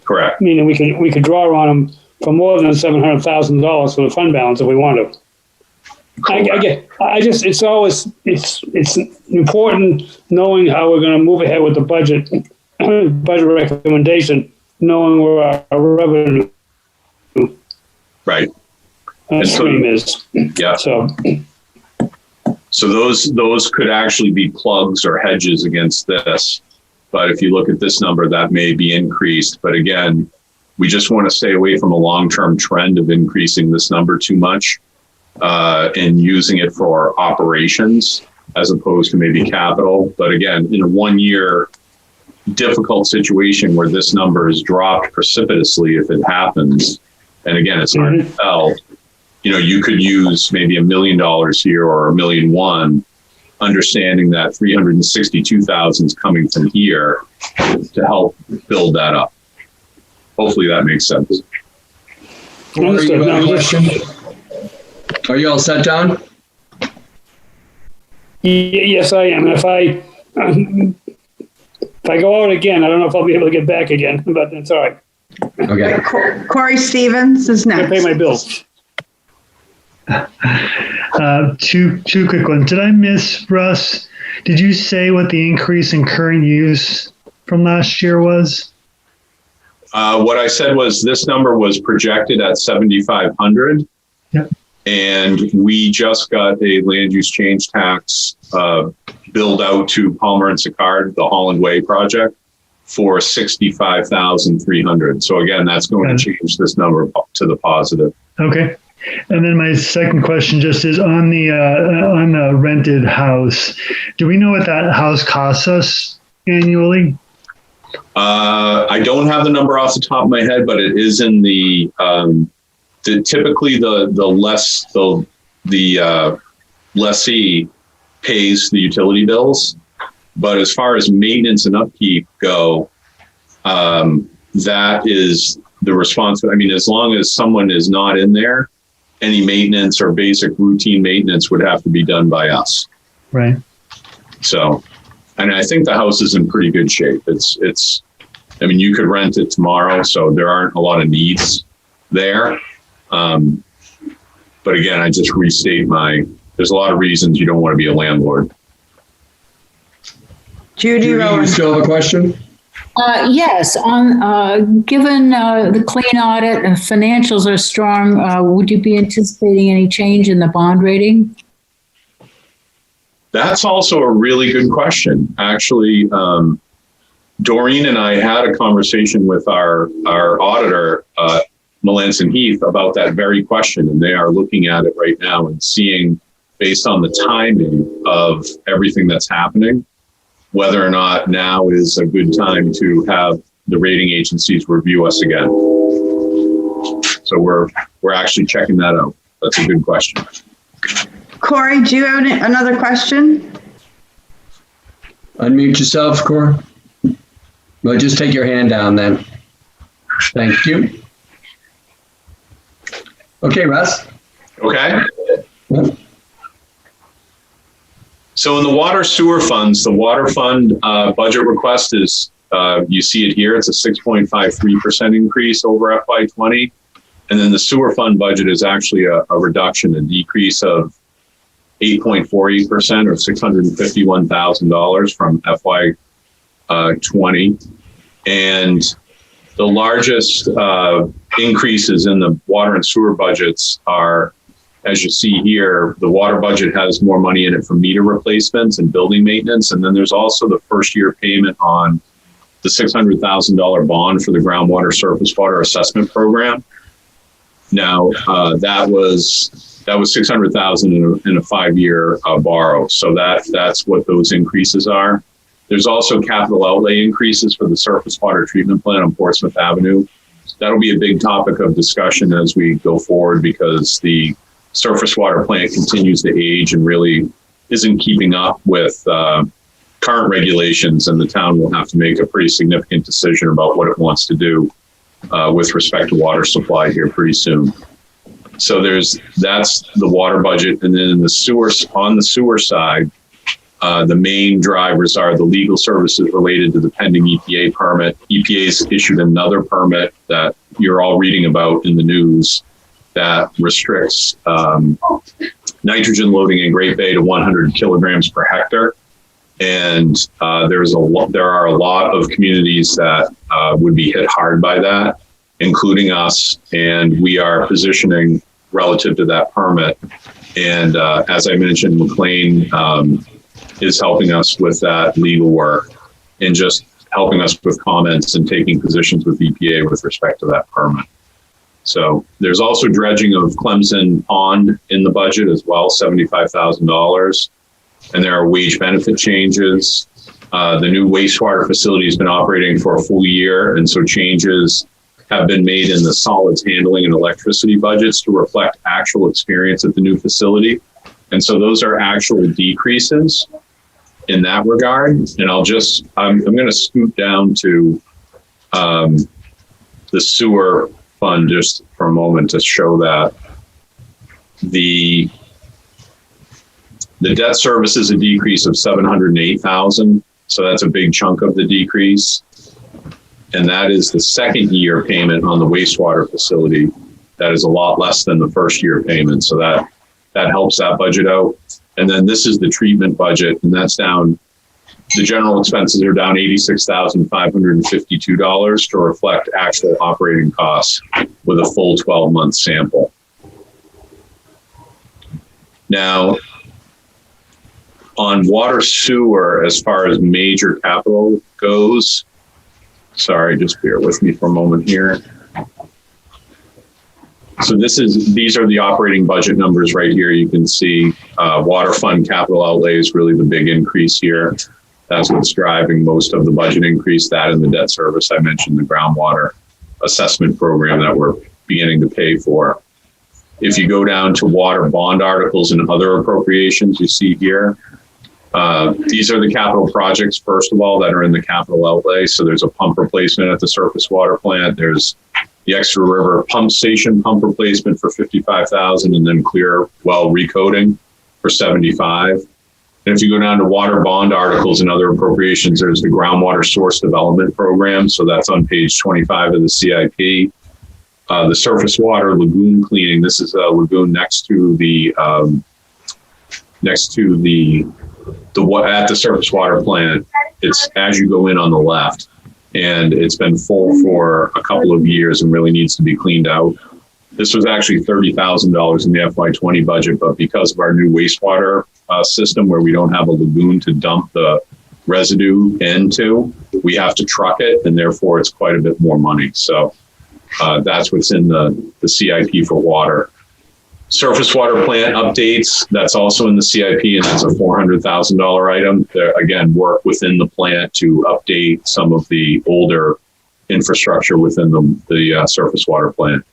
Correct. Meaning we could draw on them for more than $700,000 for the fund balance if we want to. It's important knowing how we're going to move ahead with the budget recommendation, knowing where our revenue stream is. Yeah. So those could actually be plugs or hedges against this. But if you look at this number, that may be increased. But again, we just want to stay away from a long-term trend of increasing this number too much and using it for operations as opposed to maybe capital. But again, in a 1 year difficult situation where this number is dropped precipitously, if it happens, and again, it's hard to tell, you could use maybe $1 million here or $1.1 million, understanding that 362,000 is coming from here to help build that up. Hopefully that makes sense. Are you all set, Don? Yes, I am. And if I go out again, I don't know if I'll be able to get back again, but that's all right. Okay. Corey Stevens is next. I pay my bills. Two quick ones. Did I miss, Russ? Did you say what the increase in current use from last year was? What I said was this number was projected at 7,500. Yep. And we just got a land use change tax billed out to Palmer and Sicard, the Holland Way project, for 65,300. So again, that's going to change this number to the positive. Okay. And then my second question just is on the rented house. Do we know what that house costs us annually? I don't have the number off the top of my head, but it is in the typically the lessee pays the utility bills, but as far as maintenance and upkeep go, that is the responsibility. I mean, as long as someone is not in there, any maintenance or basic routine maintenance would have to be done by us. Right. So, and I think the house is in pretty good shape. It's, I mean, you could rent it tomorrow, so there aren't a lot of needs there. But again, I just restate there's a lot of reasons you don't want to be a landlord. Judy, you still have a question? Yes. Given the clean audit and financials are strong, would you be anticipating any change in the bond rating? That's also a really good question. Actually, Doreen and I had a conversation with our auditor, Melanson Heath, about that very question, and they are looking at it right now and seeing, based on the timing of everything that's happening, whether or not now is a good time to have the rating agencies review us again. So we're actually checking that out. That's a good question. Corey, do you have another question? Unmute yourself, Corey. Well, just take your hand down then. Thank you. Okay, Russ. Okay. So in the water sewer funds, the water fund budget request is, you see it here, it's a 6.53% increase over FY20. And then the sewer fund budget is actually a reduction, a decrease of 8.48% or $651,000 from FY20. And the largest increases in the water and sewer budgets are, as you see here, the water budget has more money in it for meter replacements and building maintenance. And then there's also the first year payment on the $600,000 bond for the groundwater surface water assessment program. Now, that was That was 600,000 in a 5-year borrow. So that's what those increases are. There's also capital outlay increases for the surface water treatment plant on Portsmouth Avenue. That'll be a big topic of discussion as we go forward, because the surface water plant continues to age and really isn't keeping up with current regulations, and the town will have to make a pretty significant decision about what it wants to do with respect to water supply here pretty soon. So that's the water budget. And then on the sewer side, the main drivers are the legal services related to the pending EPA permit. EPA's issued another permit that you're all reading about in the news that restricts nitrogen loading in Great Bay to 100 kilograms per hectare. And there are a lot of communities that would be hit hard by that, including us. And we are positioning relative to that permit. And as I mentioned, McLean is helping us with that legal work and just helping us with comments and taking positions with EPA with respect to that permit. So there's also dredging of Clemson Pond in the budget as well, $75,000. And there are wage benefit changes. The new wastewater facility has been operating for a full year, and so changes have been made in the solids handling and electricity budgets to reflect actual experience at the new facility. And so those are actual decreases in that regard. And I'm going to scoot down to the sewer fund just for a moment to show that the debt service is a decrease of $708,000. So that's a big chunk of the decrease. And that is the second year payment on the wastewater facility. That is a lot less than the first year payment. So that helps that budget out. And then this is the treatment budget, and that's down. The general expenses are down $86,552 to reflect actual operating costs with a full 12-month sample. Now, on water sewer, as far as major capital goes, sorry, just bear with me for a moment here. So these are the operating budget numbers right here. You can see water fund capital outlay is really the big increase here. That's what's driving most of the budget increase. That and the debt service. I mentioned the groundwater assessment program that we're beginning to pay for. If you go down to water bond articles and other appropriations, you see here, these are the capital projects, first of all, that are in the capital outlay. So there's a pump replacement at the surface water plant. There's the Exeter River pump station pump replacement for $55,000, and then clear well recoating for $75,000. And if you go down to water bond articles and other appropriations, there's the groundwater source development program. So that's on page 25 of the CIP. The surface water lagoon cleaning. This is a lagoon next to the at the surface water plant. It's as you go in on the left, and it's been full for a couple of years and really needs to be cleaned out. This was actually $30,000 in the FY20 budget, but because of our new wastewater system where we don't have a lagoon to dump the residue into, we have to truck it, and therefore it's quite a bit more money. So that's what's in the CIP for water. Surface water plant updates, that's also in the CIP, and that's a $400,000 item. There, again, work within the plant to update some of the older infrastructure within the surface water plant.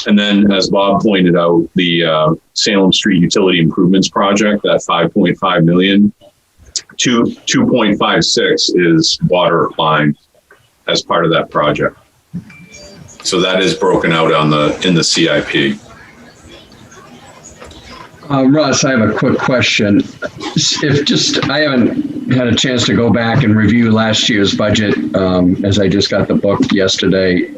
And then, as Bob pointed out, the Salem Street Utility Improvements Project, that $5.5 million, 2.56 is water line as part of that project. So that is broken out in the CIP. Russ, I have a quick question. I haven't had a chance to go back and review last year's budget as I just got the book yesterday.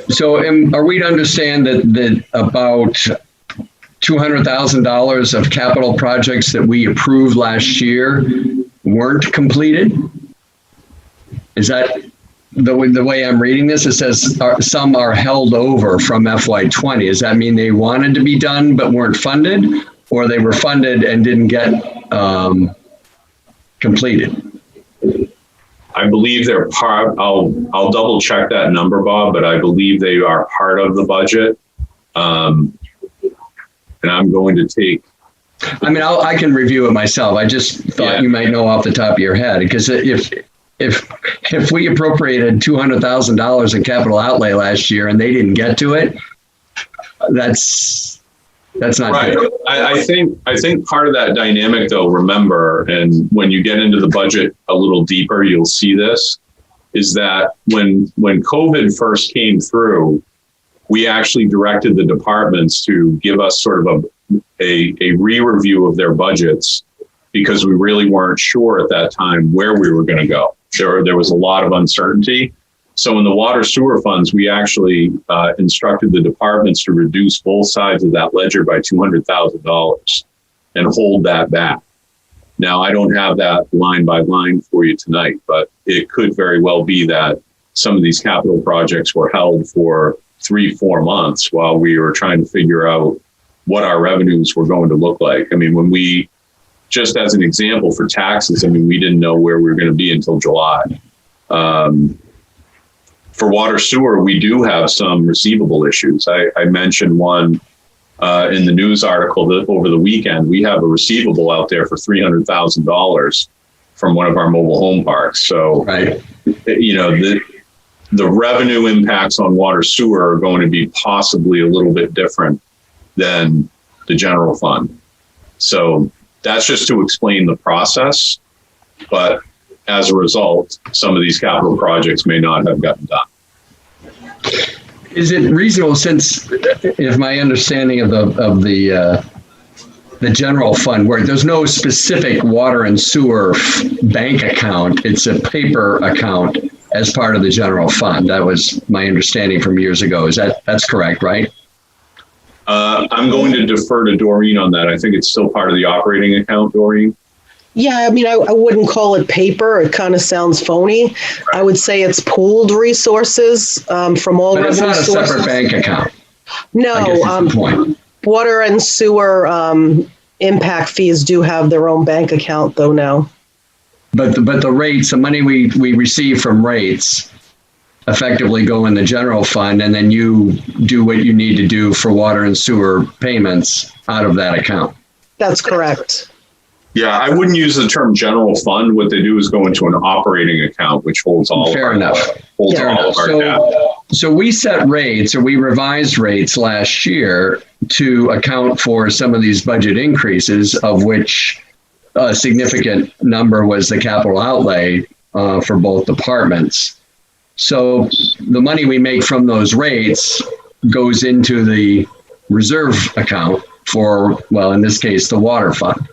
So are we to understand that about $200,000 of capital projects that we approved last year weren't completed? Is that the way I'm reading this? It says some are held over from FY20. Does that mean they wanted to be done but weren't funded, or they were funded and didn't get completed? I believe they're part. I'll double check that number, Bob, but I believe they are part of the budget. and I'm going to take. I mean, I can review it myself. I just thought you might know off the top of your head, because if we appropriated $200,000 in capital outlay last year and they didn't get to it, that's not right. good. I think part of that dynamic, though, remember, and when you get into the budget a little deeper, you'll see this, is that when COVID first came through, we actually directed the departments to give us sort of a re-review of their budgets, because we really weren't sure at that time where we were going to go. There was a lot of uncertainty. So in the water sewer funds, we actually instructed the departments to reduce both sides of that ledger by $200,000 and hold that back. Now, I don't have that line by line for you tonight, but it could very well be that some of these capital projects were held for 3-4 months while we were trying to figure out what our revenues were going to look like. I mean, when we, just as an example for taxes, I mean, we didn't know where we were going to be until July. For water sewer, we do have some receivable issues. I mentioned one in the news article that over the weekend. We have a receivable out there for $300,000 from one of our mobile home parks. So, you know, the revenue impacts on water sewer are going to be possibly a little bit different than the general fund. So that's just to explain the process. But as a result, some of these capital projects may not have gotten done. Is it reasonable, since, if my understanding of the general fund, where there's no specific water and sewer bank account, it's a paper account as part of the general fund. That was my understanding from years ago. That's correct, right? I'm going to defer to Doreen on that. I think it's still part of the operating account, Doreen. Yeah, I mean, I wouldn't call it paper. It kind of sounds phony. I would say it's pooled resources from all revenue sources. But it's not a separate bank account. No, water and sewer impact fees do have their own bank account, though, now. But the rates, the money we receive from rates, effectively go in the general fund, and then you do what you need to do for water and sewer payments out of that account. That's correct. Yeah, I wouldn't use the term general fund. What they do is go into an operating account, which holds all Fair enough. All of our data. So we set rates, or we revised rates last year to account for some of these budget increases, of which a significant number was the capital outlay for both departments. So the money we make from those rates goes into the reserve account for, well, in this case, the water fund.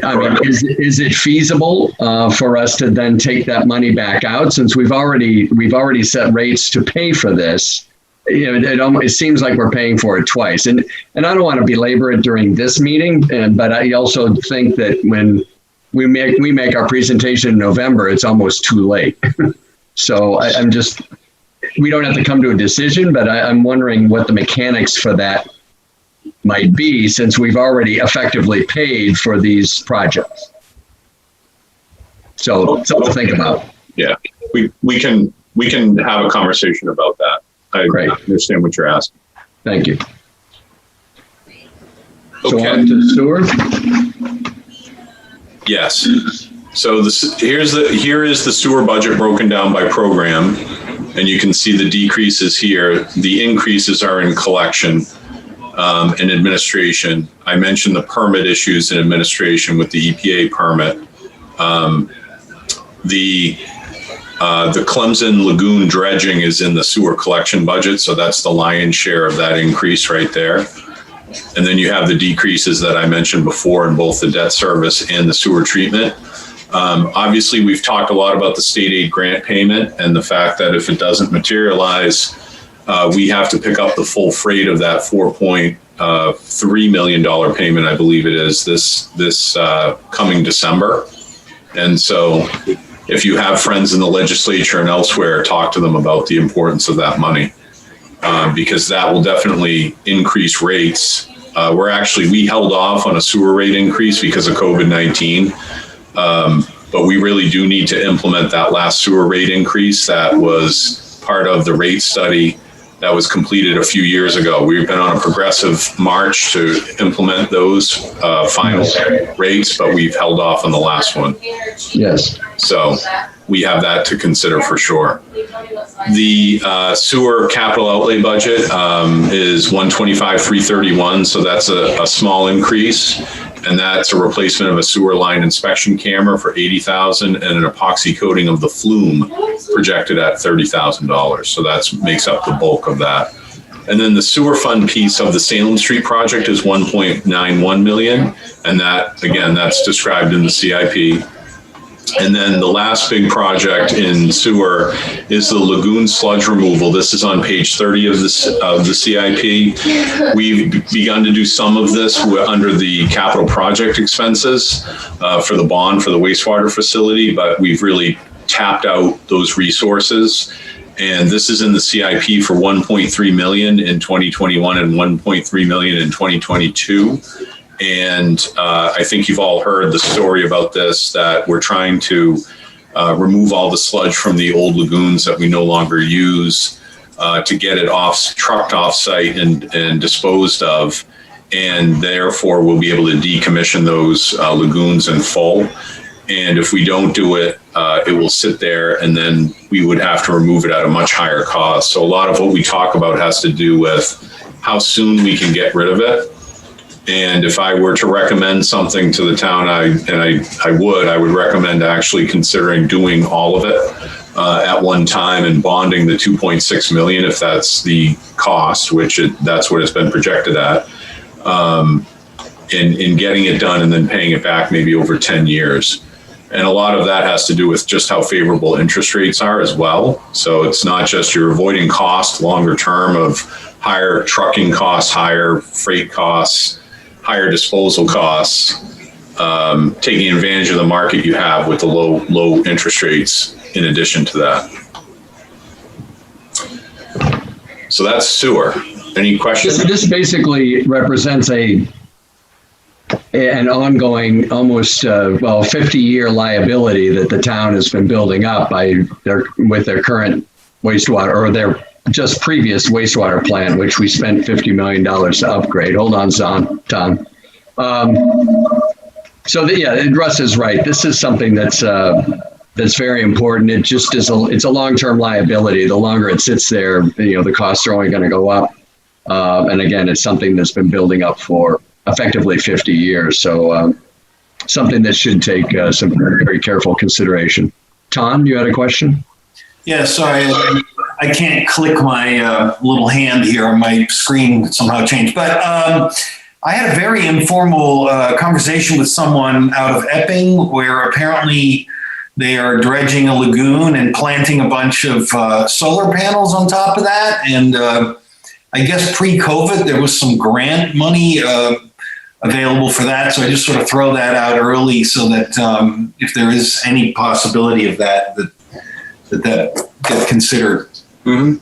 I mean, is it feasible for us to then take that money back out, since we've already set rates to pay for this? You know, it seems like we're paying for it twice, and I don't want to belabor it during this meeting, but I also think that when we make our presentation in November, it's almost too late. So we don't have to come to a decision, but I'm wondering what the mechanics for that might be, since we've already effectively paid for these projects. So something to think about. Yeah, we can have a conversation about that. I understand what you're asking. Thank you. Okay. So on to sewer. Yes. So here is the sewer budget broken down by program, and you can see the decreases here. The increases are in collection and administration. I mentioned the permit issues in administration with the EPA permit. The Clemson Lagoon dredging is in the sewer collection budget, so that's the lion's share of that increase right there. And then you have the decreases that I mentioned before in both the debt service and the sewer treatment. Obviously, we've talked a lot about the state aid grant payment and the fact that if it doesn't materialize, we have to pick up the full freight of that $4.3 million payment, I believe it is, this coming December. And so if you have friends in the legislature and elsewhere, talk to them about the importance of that money, because that will definitely increase rates. We held off on a sewer rate increase because of COVID-19. But we really do need to implement that last sewer rate increase that was part of the rate study that was completed a few years ago. We've been on a progressive march to implement those final rates, but we've held off on the last one. Yes. So we have that to consider for sure. The sewer capital outlay budget is 125,331, so that's a small increase, and that's a replacement of a sewer line inspection camera for 80,000 and an epoxy coating of the flume projected at $30,000. So that makes up the bulk of that. And then the sewer fund piece of the Salem Street project is 1.91 million, and that again, that's described in the CIP. And then the last big project in sewer is the lagoon sludge removal. This is on page 30 of the CIP. We've begun to do some of this under the capital project expenses for the bond for the wastewater facility, but we've really tapped out those resources. And this is in the CIP for 1.3 million in 2021 and 1.3 million in 2022. And I think you've all heard the story about this, that we're trying to remove all the sludge from the old lagoons that we no longer use to get it trucked off site and disposed of. And therefore, we'll be able to decommission those lagoons in full. And if we don't do it, it will sit there, and then we would have to remove it at a much higher cost. So a lot of what we talk about has to do with how soon we can get rid of it. And if I were to recommend something to the town, I would recommend actually considering doing all of it at one time and bonding the 2.6 million if that's the cost, which that's what it's been projected at, in getting it done and then paying it back maybe over 10 years. And a lot of that has to do with just how favorable interest rates are as well. So it's not just you're avoiding cost longer term of higher trucking costs, higher freight costs, higher disposal costs, taking advantage of the market you have with the low interest rates in addition to that. So that's sewer. Any questions? This basically represents an ongoing, almost 50-year liability that the town has been building up with their current wastewater, or their just previous wastewater plant, which we spent $50 million to upgrade. Hold on, Tom. Russ is right. This is something that's very important. It just is it's a long-term liability. The longer it sits there, the costs are only going to go up. And again, it's something that's been building up for effectively 50 years. So something that should take some very, very careful consideration. Tom, you had a question? Yeah, sorry. I can't click my little hand here. My screen somehow changed. But I had a very informal conversation with someone out of Epping, where apparently they are dredging a lagoon and planting a bunch of solar panels on top of that. And I guess pre-COVID, there was some grant money available for that. So I just sort of throw that out early so that if there is any possibility of that get considered. Mm-hmm.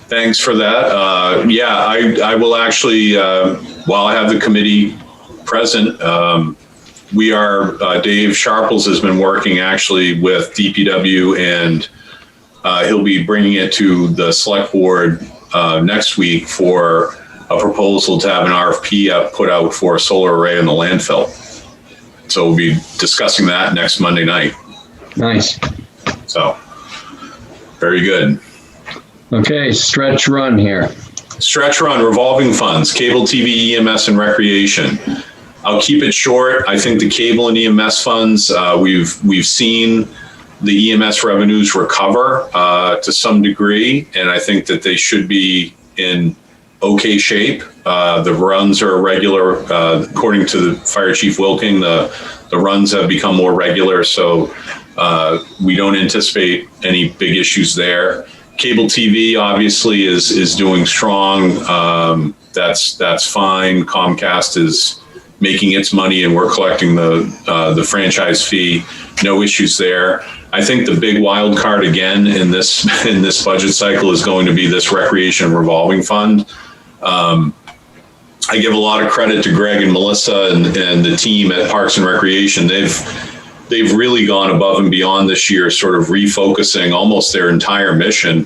Thanks for that. I will actually, while I have the committee present, Dave Sharples has been working actually with DPW, and he'll be bringing it to the select board next week for a proposal to have an RFP put out for a solar array in the landfill. So we'll be discussing that next Monday night. Nice. So, very good. Okay, stretch run here. Stretch run, revolving funds, cable, TV, EMS, and recreation. I'll keep it short. I think the cable and EMS funds, we've seen the EMS revenues recover to some degree, and I think that they should be in okay shape. The runs are regular, according to the Fire Chief Wilking, the runs have become more regular, so we don't anticipate any big issues there. Cable TV obviously is doing strong. That's fine. Comcast is making its money, and we're collecting the franchise fee. No issues there. I think the big wild card again in this budget cycle is going to be this recreation revolving fund. I give a lot of credit to Greg and Melissa and the team at Parks and Recreation. They've really gone above and beyond this year, sort of refocusing almost their entire mission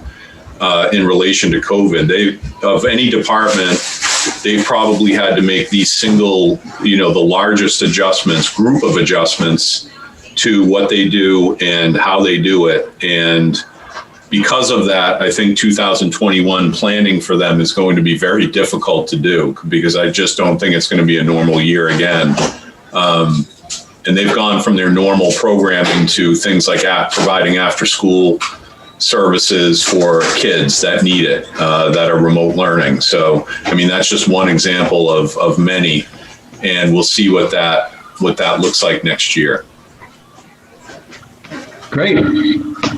in relation to COVID. Of any department, they probably had to make these single, the largest group of adjustments to what they do and how they do it. And because of that, I think 2021 planning for them is going to be very difficult to do, because I just don't think it's going to be a normal year again. And they've gone from their normal programming to things like providing after school services for kids that need it, that are remote learning. So, I mean, that's just one example of many, and we'll see what that looks like next year. Great.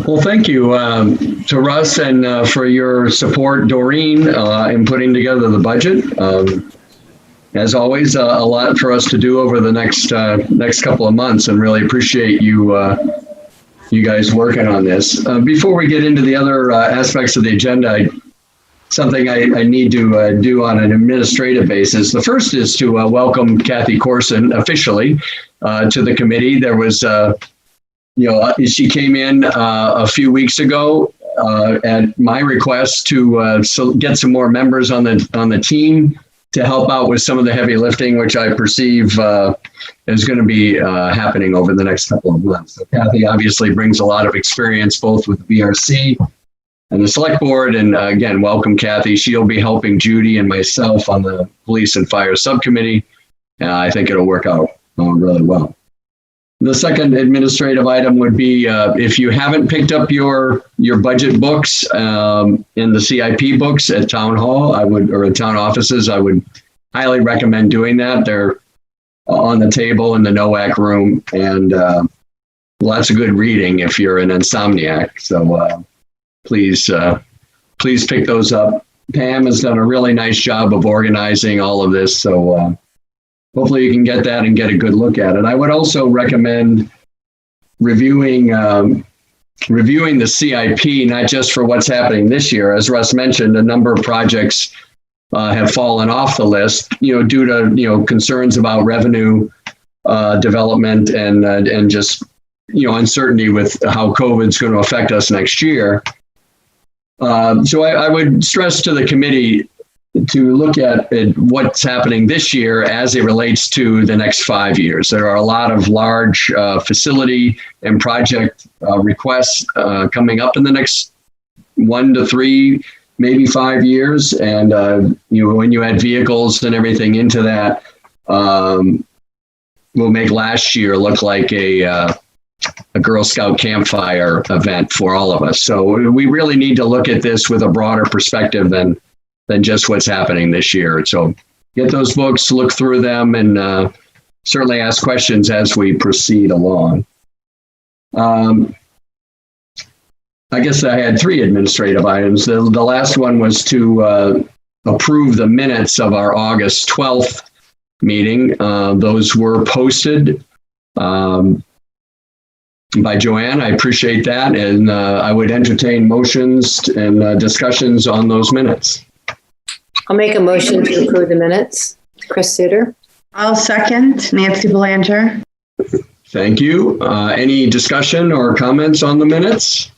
Well, thank you to Russ and for your support, Doreen, in putting together the budget. As always, a lot for us to do over the next couple of months, and really appreciate you guys working on this. Before we get into the other aspects of the agenda, something I need to do on an administrative basis. The first is to welcome Kathy Corson officially to the committee. There was, she came in a few weeks ago at my request to get some more members on the team to help out with some of the heavy lifting, which I perceive is going to be happening over the next couple of months. So Kathy obviously brings a lot of experience both with the BRC and the select board. And again, welcome Kathy. She'll be helping Judy and myself on the police and fire subcommittee. I think it'll work out really well. The second administrative item would be if you haven't picked up your budget books in the CIP books at town hall, or at town offices, I would highly recommend doing that. They're on the table in the NOAC room, and lots of good reading if you're an insomniac. So please pick those up. Pam has done a really nice job of organizing all of this. So hopefully you can get that and get a good look at it. I would also recommend reviewing the CIP, not just for what's happening this year. As Russ mentioned, a number of projects have fallen off the list, due to, concerns about revenue development and just, uncertainty with how COVID's going to affect us next year. So I would stress to the committee to look at what's happening this year as it relates to the next 5 years. There are a lot of large facility and project requests coming up in the next 1 to 3, maybe 5 years. And, when you add vehicles and everything into that, will make last year look like a Girl Scout campfire event for all of us. So we really need to look at this with a broader perspective than just what's happening this year. So get those books, look through them, and certainly ask questions as we proceed along. I guess I had 3 administrative items. The last one was to approve the minutes of our August 12th meeting. Those were posted by Joanne. I appreciate that. And I would entertain motions and discussions on those minutes. I'll make a motion to approve the minutes. Chris Suter. I'll second. Nancy Belanger. Thank you. Any discussion or comments on the minutes?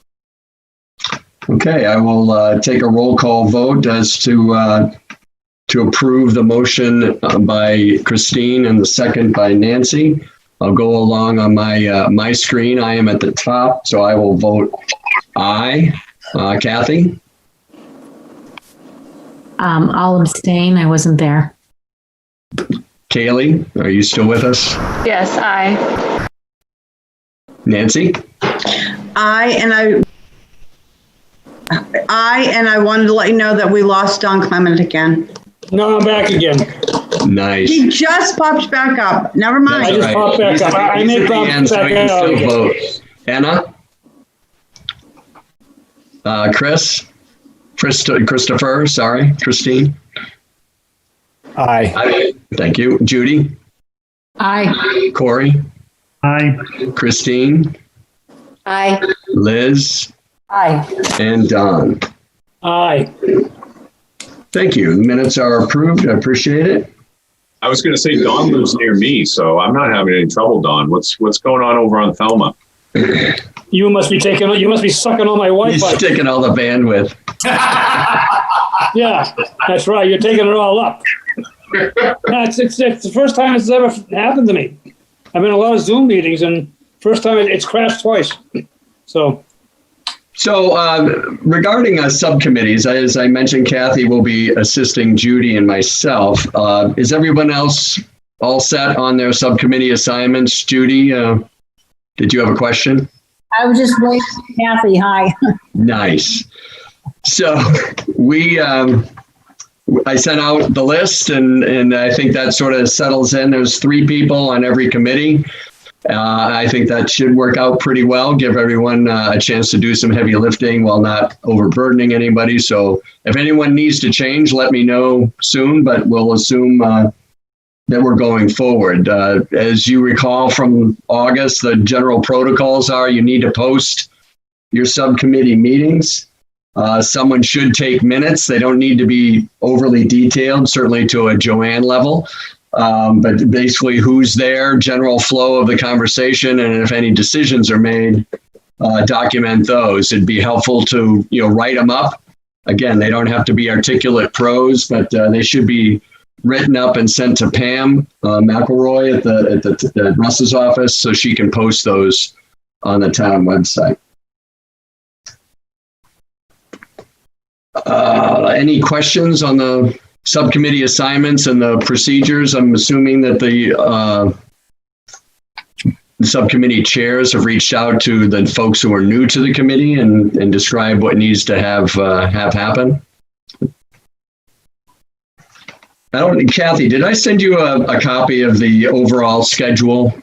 Okay, I will take a roll call vote as to approve the motion by Christine and the second by Nancy. I'll go along on my screen. I am at the top, so I will vote aye. Kathy? I'll abstain. I wasn't there. Kaylee, are you still with us? Yes, aye. Nancy? Aye, and I wanted to let you know that we lost Don Clement again. No, I'm back again. Nice. He just popped back up. Never mind. I just popped back up. I may pop back out again. Vote. Anna? Christopher, sorry. Christine? Aye. Thank you. Judy? Aye. Corey? Aye. Christine? Aye. Liz? Aye. And Don? Aye. Thank you. The minutes are approved. I appreciate it. I was going to say Dawn lives near me, so I'm not having any trouble, Dawn. What's going on over on Thelma? You must be sucking all my Wi-Fi. He's taking all the bandwidth. Yeah, that's right. You're taking it all up. It's the first time it's ever happened to me. I've been in a lot of Zoom meetings, and first time it's crashed twice. So regarding subcommittees, as I mentioned, Kathy will be assisting Judy and myself. Is everyone else all set on their subcommittee assignments? Judy, did you have a question? I was just waiting for Kathy. Hi. Nice. So I sent out the list, and I think that sort of settles in. There's 3 people on every committee. I think that should work out pretty well, give everyone a chance to do some heavy lifting while not overburdening anybody. So if anyone needs to change, let me know soon, but we'll assume that we're going forward. As you recall from August, the general protocols are you need to post your subcommittee meetings. Someone should take minutes. They don't need to be overly detailed, certainly to a Joanne level. But basically who's there, general flow of the conversation, and if any decisions are made, document those. It'd be helpful to, write them up. Again, they don't have to be articulate prose, but they should be written up and sent to Pam McElroy at the Russ's office so she can post those on the town website. Any questions on the subcommittee assignments and the procedures? I'm assuming that the subcommittee chairs have reached out to the folks who are new to the committee and describe what needs to have happen. Kathy, did I send you a copy of the overall schedule?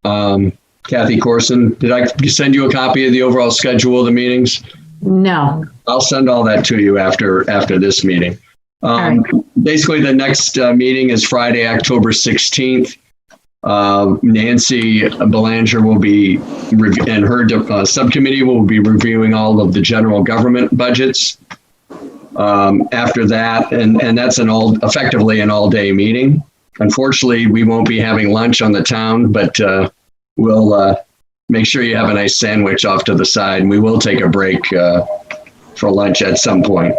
Kathy Corson, did I send you a copy of the overall schedule of the meetings? No. I'll send all that to you after this meeting. Right. Basically, the next meeting is Friday, October 16th. Nancy Belanger will be, and her subcommittee will be reviewing all of the general government budgets. After that, and that's effectively an all-day meeting. Unfortunately, we won't be having lunch on the town, but we'll make sure you have a nice sandwich off to the side, and we will take a break for lunch at some point.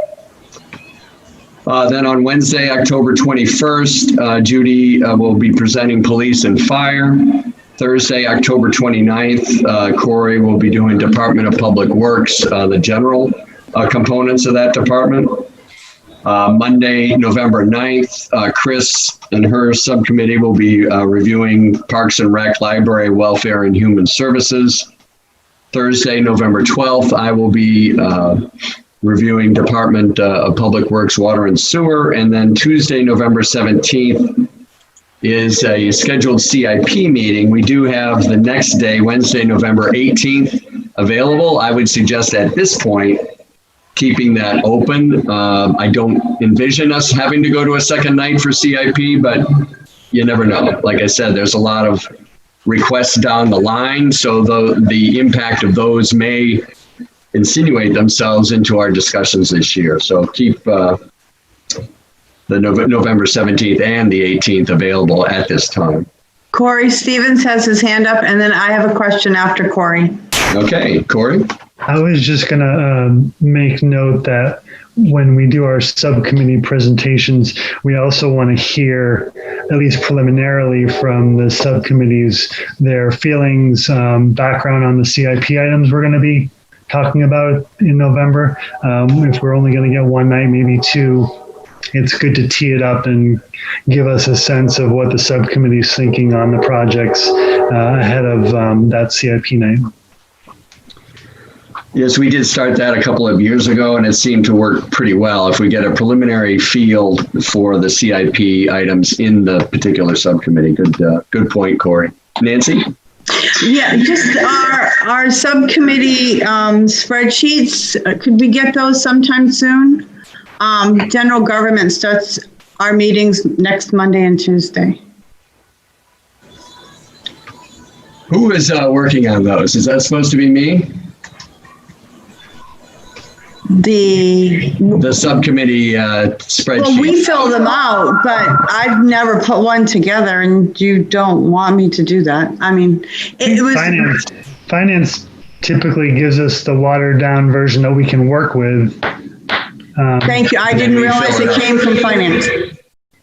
Then on Wednesday, October 21st, Judy will be presenting police and fire. Thursday, October 29th, Corey will be doing Department of Public Works, the general components of that department. Monday, November 9th, Chris and her subcommittee will be reviewing Parks and Rec, Library, Welfare, and Human Services. Thursday, November 12th, I will be reviewing Department of Public Works, Water and Sewer. And then Tuesday, November 17th is a scheduled CIP meeting. We do have the next day, Wednesday, November 18th available. I would suggest at this point, keeping that open. I don't envision us having to go to a second night for CIP, but you never know. Like I said, there's a lot of requests down the line, so the impact of those may insinuate themselves into our discussions this year. So keep the November 17th and the 18th available at this time. Corey Stevens has his hand up, and then I have a question after Corey. Okay, Corey. I was just going to make note that when we do our subcommittee presentations, we also want to hear, at least preliminarily, from the subcommittees, their feelings, background on the CIP items we're going to be talking about in November. If we're only going to get one night, maybe two, it's good to tee it up and give us a sense of what the subcommittee is thinking on the projects ahead of that CIP night. Yes, we did start that a couple of years ago, and it seemed to work pretty well. If we get a preliminary feel for the CIP items in the particular subcommittee. Good point, Corey. Nancy? Yeah, just our subcommittee spreadsheets. Could we get those sometime soon? General government starts our meetings next Monday and Tuesday. Who is working on those? Is that supposed to be me? The subcommittee spreadsheet. Well, we fill them out, but I've never put one together, and you don't want me to do that. I mean, it was finance typically gives us the watered down version that we can work with, Thank you. I didn't realize it came from finance.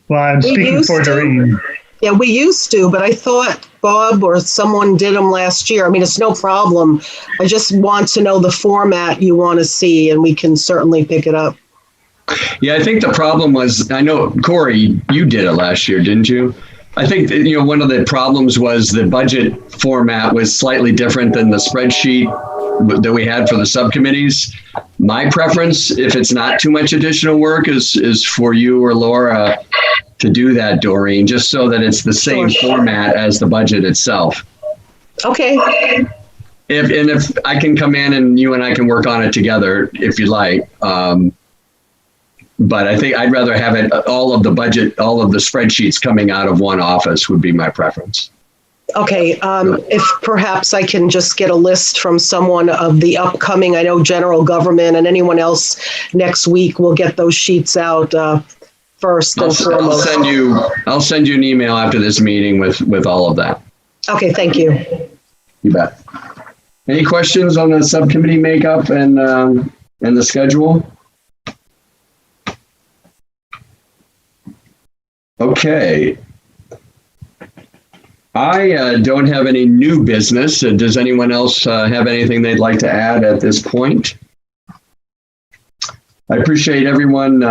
Well, I'm speaking for Doreen. Yeah, we used to, but I thought Bob or someone did them last year. I mean, it's no problem. I just want to know the format you want to see, and we can certainly pick it up. Yeah, I think the problem was, I know, Corey, you did it last year, didn't you? I think that, one of the problems was the budget format was slightly different than the spreadsheet that we had for the subcommittees. My preference, if it's not too much additional work, is for you or Laura to do that, Doreen, just so that it's the same format as the budget itself. Okay. If I can come in and you and I can work on it together, if you like. But I think I'd rather have it, all of the budget, all of the spreadsheets coming out of one office would be my preference. Okay, if perhaps I can just get a list from someone of the upcoming, I know general government and anyone else next week will get those sheets out first and foremost. I'll send you an email after this meeting with all of that. Okay, thank you. You bet. Any questions on the subcommittee makeup and the schedule? Okay. I don't have any new business. Does anyone else have anything they'd like to add at this point? I appreciate everyone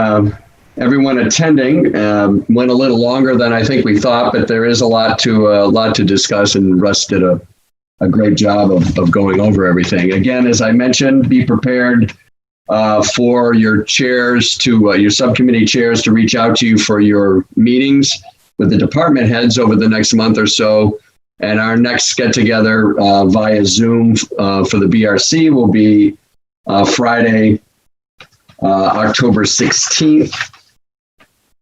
attending. Went a little longer than I think we thought, but there is a lot to discuss, and Russ did a great job of going over everything. Again, as I mentioned, be prepared for your chairs your subcommittee chairs to reach out to you for your meetings with the department heads over the next month or so. And our next get together via Zoom for the BRC will be Friday, October 16th.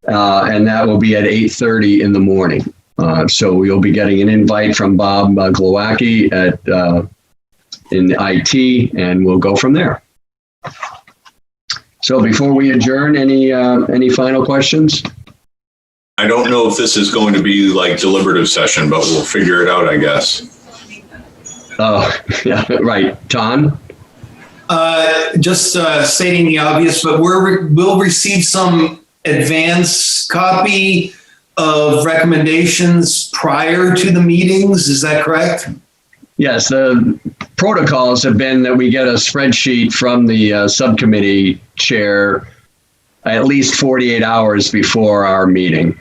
And that will be at 8:30 in the morning. So you'll be getting an invite from Bob Glowacki in IT, and we'll go from there. So before we adjourn, any final questions? I don't know if this is going to be like deliberative session, but we'll figure it out, I guess. Oh, yeah, right. Tom? Just stating the obvious, but we'll receive some advance copy of recommendations prior to the meetings. Is that correct? Yes, the protocols have been that we get a spreadsheet from the subcommittee chair at least 48 hours before our meeting,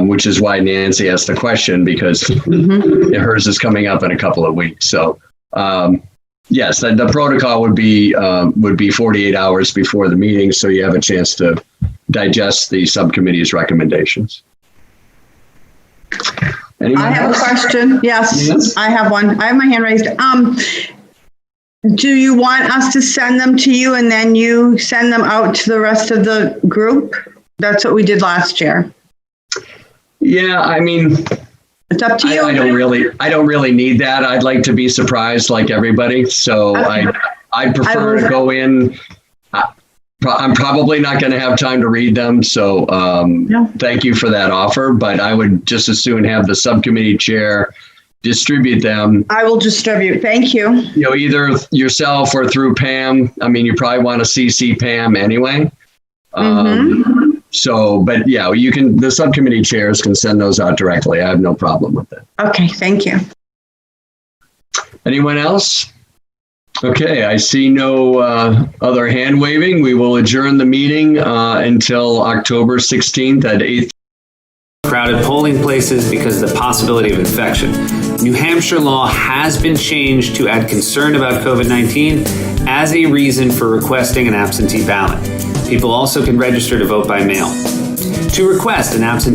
which is why Nancy asked the question, because hers is coming up in a couple of weeks. So yes, the protocol would be 48 hours before the meeting, so you have a chance to digest the subcommittee's recommendations. Anyone I have else? a question. Yes, I have one. I have my hand raised. Do you want us to send them to you and then you send them out to the rest of the group? That's what we did last year. Yeah, I mean, it's up to you. I don't really need that. I'd like to be surprised like everybody. So okay. I prefer to go in. I'm probably not going to have time to read them. So Thank you for that offer, but I would just as soon have the subcommittee chair distribute them. I will distribute. Thank you. Either yourself or through Pam. I mean, you probably want to CC Pam anyway. So, but yeah, the subcommittee chairs can send those out directly. I have no problem with that. Okay. Thank you. Anyone else? Okay, I see no other hand waving. We will adjourn the meeting until October 16th at 8:00. Crowded polling places because of the possibility of infection. New Hampshire law has been changed to add concern about COVID-19 as a reason for requesting an absentee ballot. People also can register to vote by mail. To request an absentee